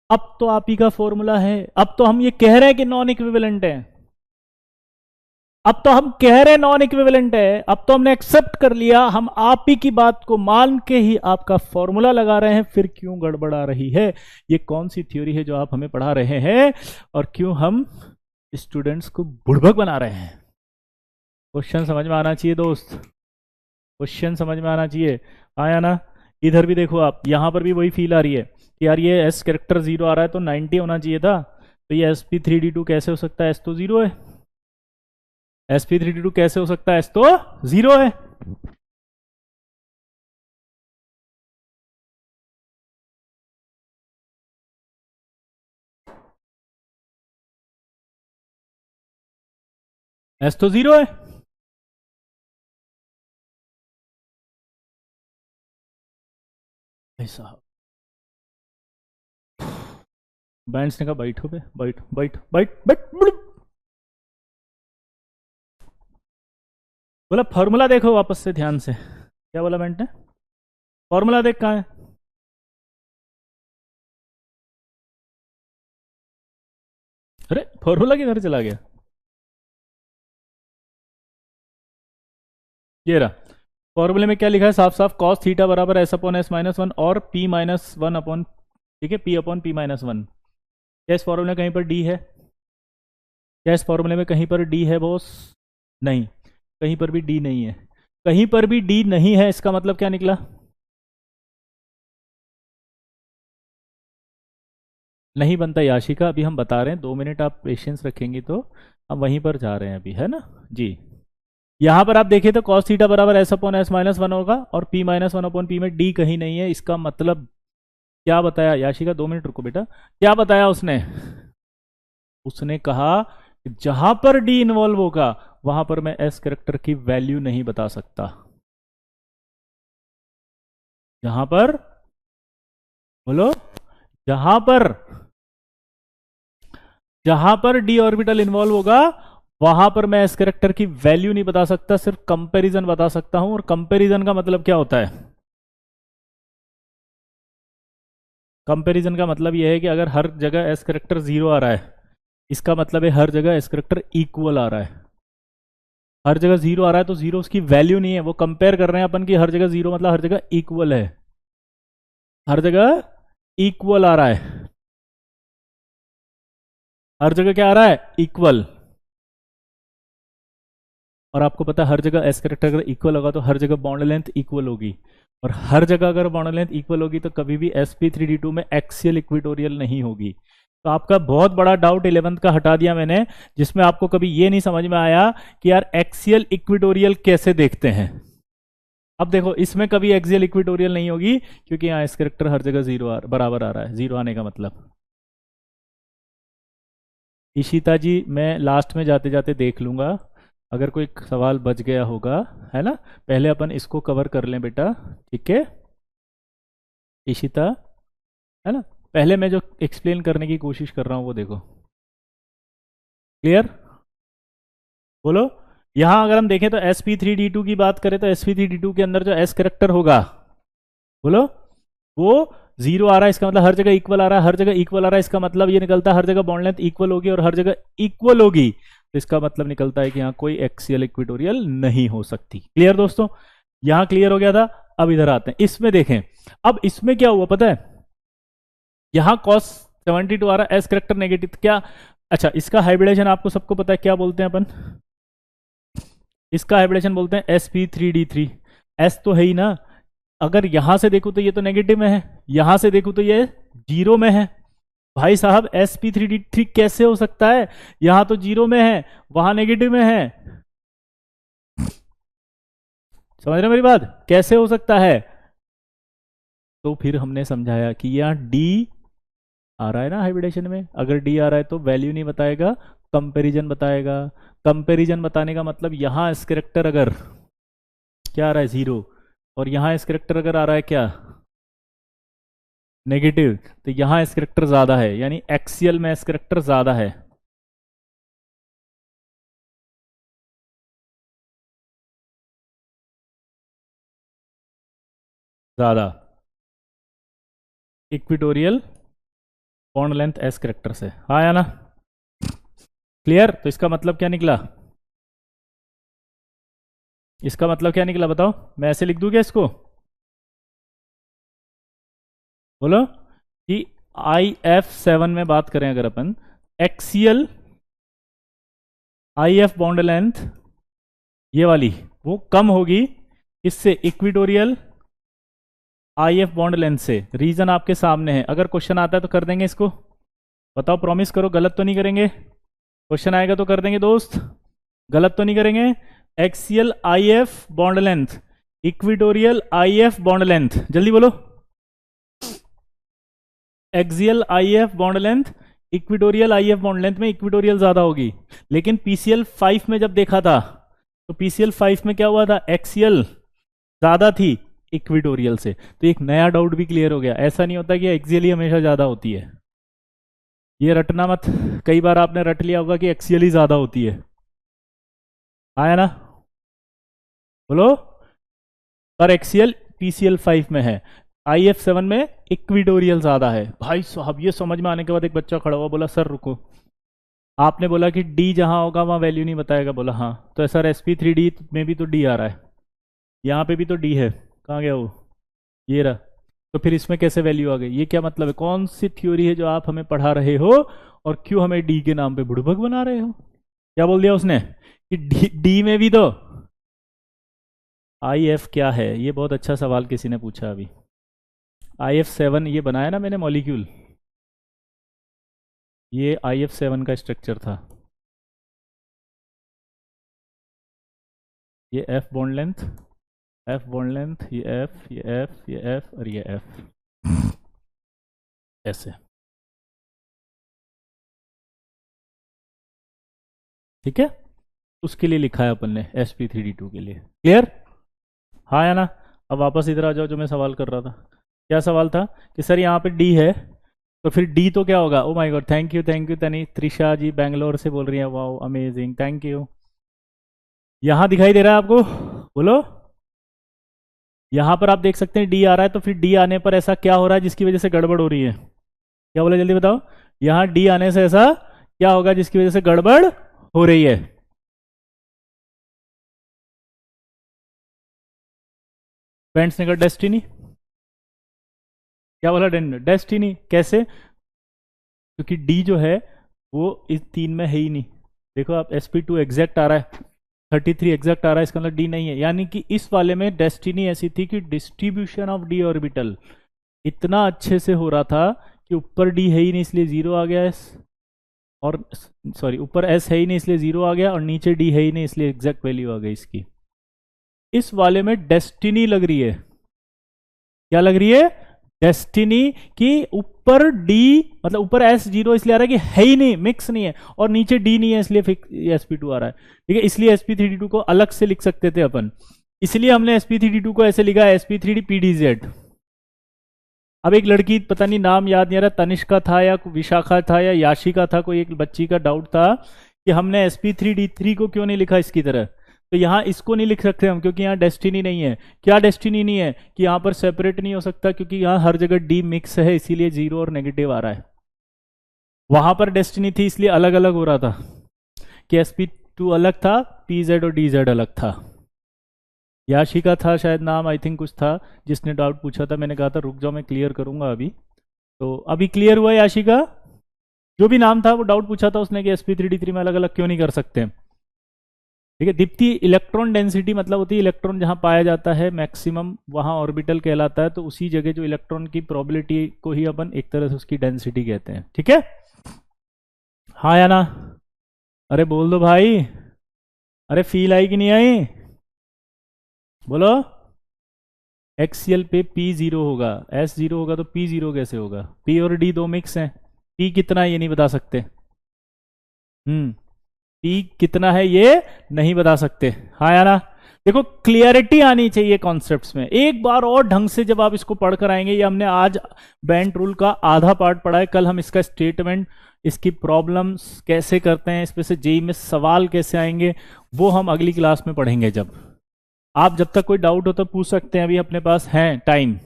अब तो आप ही का फॉर्मूला है, अब तो हम ये कह रहे हैं कि नॉन इक्विवेलेंट है, अब तो हम कह रहे हैं नॉन इक्विवेलेंट है, अब तो हमने एक्सेप्ट कर लिया, हम आप ही की बात को मान के ही आपका फॉर्मूला लगा रहे हैं, फिर क्यों गड़बड़ा रही है? ये कौन सी थ्योरी है जो आप हमें पढ़ा रहे हैं, और क्यों हम स्टूडेंट्स को बुड़बक बना रहे हैं? क्वेश्चन समझ में आना चाहिए दोस्त, क्वेश्चन समझ में आना चाहिए। आया ना? इधर भी देखो आप, यहां पर भी वही फील आ रही है कि यार ये एस कैरेक्टर जीरो आ रहा है तो 90 होना चाहिए था, तो ये sp3d2 कैसे हो सकता है? एस तो जीरो है, sp3d2 कैसे हो सकता है? एस तो जीरो है। एस तो जीरो है। भाई साहब बैंड्स ने कहा बैठो पे, बैठ बैठ बैठ बैठ बैठ। बोला फॉर्मूला देखो वापस से ध्यान से, क्या बोला बेंट ने, फॉर्मूला देख कहाँ है। अरे फॉर्मूला किधर चला गया, ये रहा। फॉर्मूले में क्या लिखा है साफ साफ, कॉस थीटा बराबर S upon S minus one और पी माइनस वन अपॉन, ठीक है, P upon P minus one. क्या इस फॉर्मूले में कहीं पर डी है, क्या इस फॉर्मूले में कहीं पर डी है बॉस, नहीं, कहीं पर भी डी नहीं है, कहीं पर भी डी नहीं है, इसका मतलब क्या निकला, नहीं बनता याशिका, अभी हम बता रहे हैं, 2 मिनट आप पेशेंस रखेंगे तो हम वहीं पर जा रहे हैं अभी, है ना जी। यहां पर आप देखिए तो cos थीटा बराबर S upon S minus one होगा और p minus one upon P में d कहीं नहीं है, इसका मतलब क्या बताया याशिका, 2 मिनट रुको बेटा, क्या बताया उसने, उसने कहा कि जहां पर d इन्वॉल्व होगा वहां पर मैं s कैरेक्टर की वैल्यू नहीं बता सकता, जहां पर, बोलो, जहां पर, जहां पर d ऑर्बिटल इन्वॉल्व होगा वहां पर मैं एस कैरेक्टर की वैल्यू नहीं बता सकता, सिर्फ कंपैरिजन बता सकता हूं। और कंपैरिजन का मतलब क्या होता है, कंपैरिजन का मतलब यह है कि अगर हर जगह एस कैरेक्टर 0 आ रहा है, इसका मतलब है हर जगह एस कैरेक्टर इक्वल आ रहा है। हर जगह 0 आ रहा है तो 0 उसकी वैल्यू नहीं है, वो कंपेयर कर रहे हैं अपन की हर जगह 0 मतलब हर जगह इक्वल है, हर जगह इक्वल आ रहा है, हर जगह क्या आ रहा है, इक्वल। और आपको पता है हर जगह एस कैरेक्टर अगर इक्वल होगा तो हर जगह बॉन्ड लेंथ इक्वल होगी, और हर जगह अगर बॉन्ड लेंथ इक्वल होगी तो कभी भी sp3d2 में एक्सियल इक्विटोरियल नहीं होगी। तो आपका बहुत बड़ा डाउट 11th का हटा दिया मैंने, जिसमें आपको कभी ये नहीं समझ में आया कि यार एक्सियल इक्विटोरियल कैसे देखते हैं। अब देखो इसमें कभी एक्सियल इक्विटोरियल नहीं होगी क्योंकि यहाँ एस कैरेक्टर हर जगह 0 बराबर आ रहा है, 0 आने का मतलब। इशिता जी मैं लास्ट में जाते जाते देख लूंगा, अगर कोई सवाल बच गया होगा, है ना, पहले अपन इसको कवर कर लें बेटा, ठीक है इशिता, है ना, पहले मैं जो एक्सप्लेन करने की कोशिश कर रहा हूं वो देखो, क्लियर, बोलो। यहां अगर हम देखें तो sp3d2 की बात करें तो sp3d2 के अंदर जो s करेक्टर होगा, बोलो, वो 0 आ रहा है, इसका मतलब हर जगह इक्वल आ रहा है, हर जगह इक्वल आ रहा है, इसका मतलब ये निकलता है हर जगह बॉन्ड लेंथ इक्वल होगी और हर जगह इक्वल होगी, तो इसका मतलब निकलता है कि यहाँ कोई एक्सियल इक्विटोरियल नहीं हो सकती। क्लियर दोस्तों, यहां क्लियर हो गया था। अब इधर आते हैं, इसमें देखें, अब इसमें क्या हुआ पता है, यहां cos 72 आ रहा है, एस करेक्टर नेगेटिव, क्या, अच्छा इसका हाइब्रिडेशन आपको सबको पता है क्या बोलते हैं अपन, इसका हाइब्रिडेशन बोलते हैं sp3d3, s तो है ही ना, अगर यहां से देखूं तो ये तो नेगेटिव में है, यहां से देखूं तो ये 0 में है, भाई साहब sp3d3 कैसे हो सकता है, यहां तो 0 में है वहां नेगेटिव में है, समझ रहे मेरी बात, कैसे हो सकता है। तो फिर हमने समझाया कि यहाँ d आ रहा है ना हाइब्रिडेशन में, अगर d आ रहा है तो वैल्यू नहीं बताएगा, कंपैरिजन बताएगा। कंपैरिजन बताने का मतलब यहाँ इस करेक्टर अगर क्या आ रहा है 0 और यहाँ इस करेक्टर अगर आ रहा है क्या नेगेटिव, तो यहाँ इस करेक्टर ज्यादा है, यानी एक्सियल में इस करेक्टर ज्यादा है, ज्यादा equatorial bond length S character से, हाँ या ना, क्लियर। तो इसका मतलब क्या निकला, इसका मतलब क्या निकला बताओ, मैं ऐसे लिख दूं क्या इसको, बोलो, कि IF7 में बात करें अगर अपन, एक्सियल IF बॉन्ड लेंथ ये वाली वो कम होगी इससे, इक्विटोरियल IF बॉन्ड लेंथ से। रीजन आपके सामने है, अगर क्वेश्चन आता है तो कर देंगे इसको, बताओ प्रॉमिस करो गलत तो नहीं करेंगे, क्वेश्चन आएगा तो कर देंगे दोस्त, गलत तो नहीं करेंगे। Axial IF bond length, equatorial IF bond length, जल्दी बोलो, axial IF bond length, equatorial IF bond length में इक्विटोरियल ज्यादा होगी, लेकिन PCL 5 में जब देखा था तो PCL 5 में क्या हुआ था, एक्सियल ज्यादा थी इक्विटोरियल से। तो एक नया डाउट भी क्लियर हो गया, ऐसा नहीं होता कि एक्सियल ही हमेशा ज्यादा होती है, ये रटना मत, कई बार आपने रट लिया होगा कि एक्सीएल ही ज़्यादा होती है, आया ना? बोलो, पर एक्सीएल पीसीएल 5 में है, IF7 में इक्विटोरियल ज़्यादा है। भाई साहब ये समझ में आने के बाद एक बच्चा खड़ा हुआ, बोला सर रुको, आपने बोला कि डी जहाँ होगा वहाँ वैल्यू नहीं बताएगा। बोला हाँ, तो सर SP3D में भी तो डी आ रहा है, यहाँ पे भी तो डी है, कहाँ गया वो, ये रहा, तो फिर इसमें कैसे वैल्यू आ गई? ये क्या मतलब है? कौन सी थ्योरी है जो आप हमें पढ़ा रहे हो और क्यों हमें डी के नाम पे बुड़बक बना रहे हो? क्या बोल दिया उसने कि डी में भी तो IF क्या है? ये बहुत अच्छा सवाल किसी ने पूछा अभी। IF7 ये बनाया ना मैंने मॉलिक्यूल, ये IF7 का स्ट्रक्चर था। ये F bond length, F bond length, ये F, ये F, ये F और ये F, ऐसे, ठीक है? उसके लिए लिखा है अपन ने SP3D2 के लिए। क्लियर? हाँ या ना? अब वापस इधर आ जाओ, जो मैं सवाल कर रहा था। क्या सवाल था कि सर यहाँ पे डी है, तो फिर डी तो क्या होगा? Oh my God, thank you तनी, त्रिशा जी बैंगलोर से बोल रही है, वाओ अमेजिंग, थैंक यू। यहाँ दिखाई दे रहा है आपको? बोलो, यहाँ पर आप देख सकते हैं डी आ रहा है, तो फिर डी आने पर ऐसा क्या हो रहा है जिसकी वजह से गड़बड़ हो रही है? क्या बोला, जल्दी बताओ। यहाँ डी आने से ऐसा क्या होगा जिसकी वजह से गड़बड़ हो रही है? फ्रेंड्स ने कहा डेस्टिनी। क्या बोला? डेस्टिनी। कैसे? क्योंकि डी जो है वो इस 3 में है ही नहीं। देखो आप, SP2 एग्जैक्ट आ रहा है, 33 एग्जैक्ट आ रहा है, इसका मतलब डी नहीं है। यानी कि इस वाले में डेस्टिनी ऐसी थी कि डिस्ट्रीब्यूशन ऑफ डी ऑर्बिटल इतना अच्छे से हो रहा था कि ऊपर डी है ही नहीं इसलिए जीरो आ गया एस, और सॉरी ऊपर एस है ही नहीं इसलिए जीरो आ गया, और नीचे डी है ही नहीं इसलिए एग्जैक्ट वैल्यू आ गई इसकी। इस वाले में डेस्टिनी लग रही है। क्या लग रही है? डेस्टिनी। कि ऊपर डी मतलब ऊपर एस जीरो इसलिए आ रहा है कि है ही नहीं, मिक्स नहीं है, और नीचे डी नहीं है इसलिए SP2 आ रहा है। ठीक है, इसलिए SP3D2 को अलग से लिख सकते थे अपन, इसलिए हमने SP3D2 को ऐसे लिखा SP3DPDZ। अब एक लड़की, पता नहीं नाम याद नहीं आ रहा, तनिष्का था या विशाखा था या याशिका था, कोई एक बच्ची का डाउट था कि हमने SP3D3 को क्यों नहीं लिखा इसकी तरह। तो यहाँ इसको नहीं लिख सकते हम क्योंकि यहाँ डेस्टिनी नहीं है। क्या डेस्टिनी नहीं है? कि यहाँ पर सेपरेट नहीं हो सकता क्योंकि यहाँ हर जगह डी मिक्स है, इसीलिए जीरो और नेगेटिव आ रहा है। वहां पर डेस्टिनी थी इसलिए अलग अलग हो रहा था कि SP2 अलग था, PZ और DZ अलग था। याशिका था शायद नाम, आई थिंक कुछ था, जिसने डाउट पूछा था। मैंने कहा था रुक जाओ मैं क्लियर करूंगा अभी। तो अभी क्लियर हुआ याशिका? जो भी नाम था वो डाउट पूछा था उसने कि SP3D3 में अलग अलग क्यों नहीं कर सकते। ठीक है। दीप्ति, इलेक्ट्रॉन डेंसिटी मतलब होती है इलेक्ट्रॉन जहां पाया जाता है मैक्सिमम वहां ऑर्बिटल कहलाता है, तो उसी जगह जो इलेक्ट्रॉन की प्रोबेबिलिटी को ही अपन एक तरह से उसकी डेंसिटी कहते हैं। ठीक है, हाँ या ना? अरे बोल दो भाई, अरे फील आई कि नहीं आई? बोलो। एक्सीएल पे P0 होगा, S0 होगा तो P0 कैसे होगा? P और D दो मिक्स हैं, P कितना है ये नहीं बता सकते। P कितना है ये नहीं बता सकते, हाँ या ना? देखो क्लियरिटी आनी चाहिए कॉन्सेप्ट्स में। एक बार और ढंग से जब आप इसको पढ़कर आएंगे, ये हमने आज बेंट रूल का आधा पार्ट पढ़ा है, कल हम इसका स्टेटमेंट, इसकी प्रॉब्लम्स कैसे करते हैं, इस पे से जेई में सवाल कैसे आएंगे, वो हम अगली क्लास में पढ़ेंगे। जब आप जब तक कोई डाउट हो तो पूछ सकते हैं, अभी अपने पास है टाइम।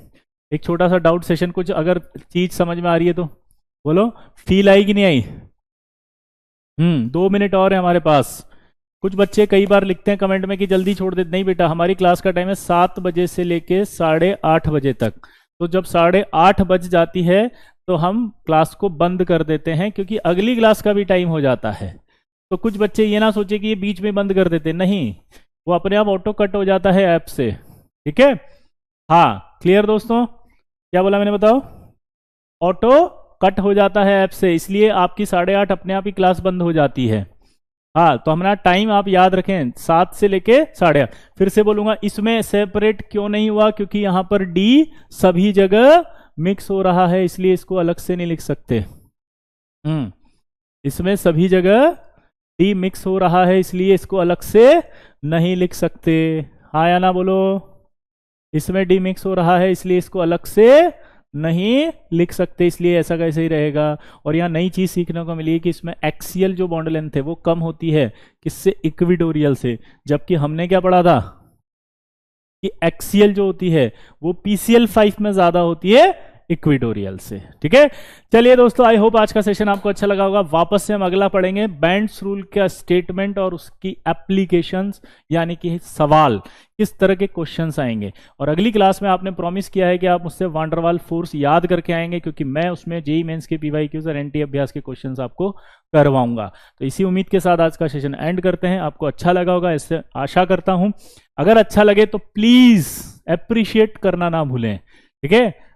एक छोटा सा डाउट सेशन, कुछ अगर चीज समझ में आ रही है तो बोलो। फील आई कि नहीं आई? 2 मिनट और है हमारे पास। कुछ बच्चे कई बार लिखते हैं कमेंट में कि जल्दी छोड़ दे। नहीं बेटा, हमारी क्लास का टाइम है 7 बजे से लेके 8:30 बजे तक। तो जब 8:30 बज जाती है तो हम क्लास को बंद कर देते हैं, क्योंकि अगली क्लास का भी टाइम हो जाता है। तो कुछ बच्चे ये ना सोचे कि ये बीच में बंद कर देते, नहीं, वो अपने आप ऑटो कट हो जाता है ऐप से। ठीक है, हाँ क्लियर दोस्तों? क्या बोला मैंने बताओ? ऑटो कट हो जाता है ऐप से, इसलिए आपकी 8:30 अपने आप ही क्लास बंद हो जाती है। हाँ, तो हमारा टाइम आप याद रखें 7 से लेके 8:30। फिर से बोलूंगा, इसमें सेपरेट क्यों नहीं हुआ? क्योंकि यहां पर डी सभी जगह मिक्स हो रहा है, इसलिए इसको अलग से नहीं लिख सकते। इसमें सभी जगह डी मिक्स हो रहा है, इसलिए इसको अलग से नहीं लिख सकते। हाँ या ना बोलो? इसमें डी मिक्स हो रहा है इसलिए इसको अलग से नहीं लिख सकते, इसलिए ऐसा कैसे ही रहेगा। और यहाँ नई चीज सीखने को मिली कि इसमें एक्सियल जो बॉन्ड लेंथ है वो कम होती है किससे, इक्विटोरियल से, जबकि हमने क्या पढ़ा था कि एक्सियल जो होती है वो पीसीएल 5 में ज्यादा होती है इक्विटोरियल से। ठीक है, चलिए दोस्तों, आई होप आज का सेशन आपको अच्छा लगा होगा। वापस से हम अगला पढ़ेंगे बेंड्स रूल का स्टेटमेंट और उसकी एप्लीकेशंस, यानी कि सवाल किस तरह के क्वेश्चंस आएंगे। और अगली क्लास में आपने प्रॉमिस किया है कि आप मुझसे वांडरवाल फोर्स याद करके आएंगे, क्योंकि मैं उसमें जेई मेंस के पीवाईक्यूज और एनटी अभ्यास के क्वेश्चंस आपको करवाऊंगा। तो इसी उम्मीद के साथ आज का सेशन एंड करते हैं। आपको अच्छा लगा होगा, इससे आशा करता हूं। अगर अच्छा लगे तो प्लीज अप्रिशिएट करना ना भूलें। ठीक है,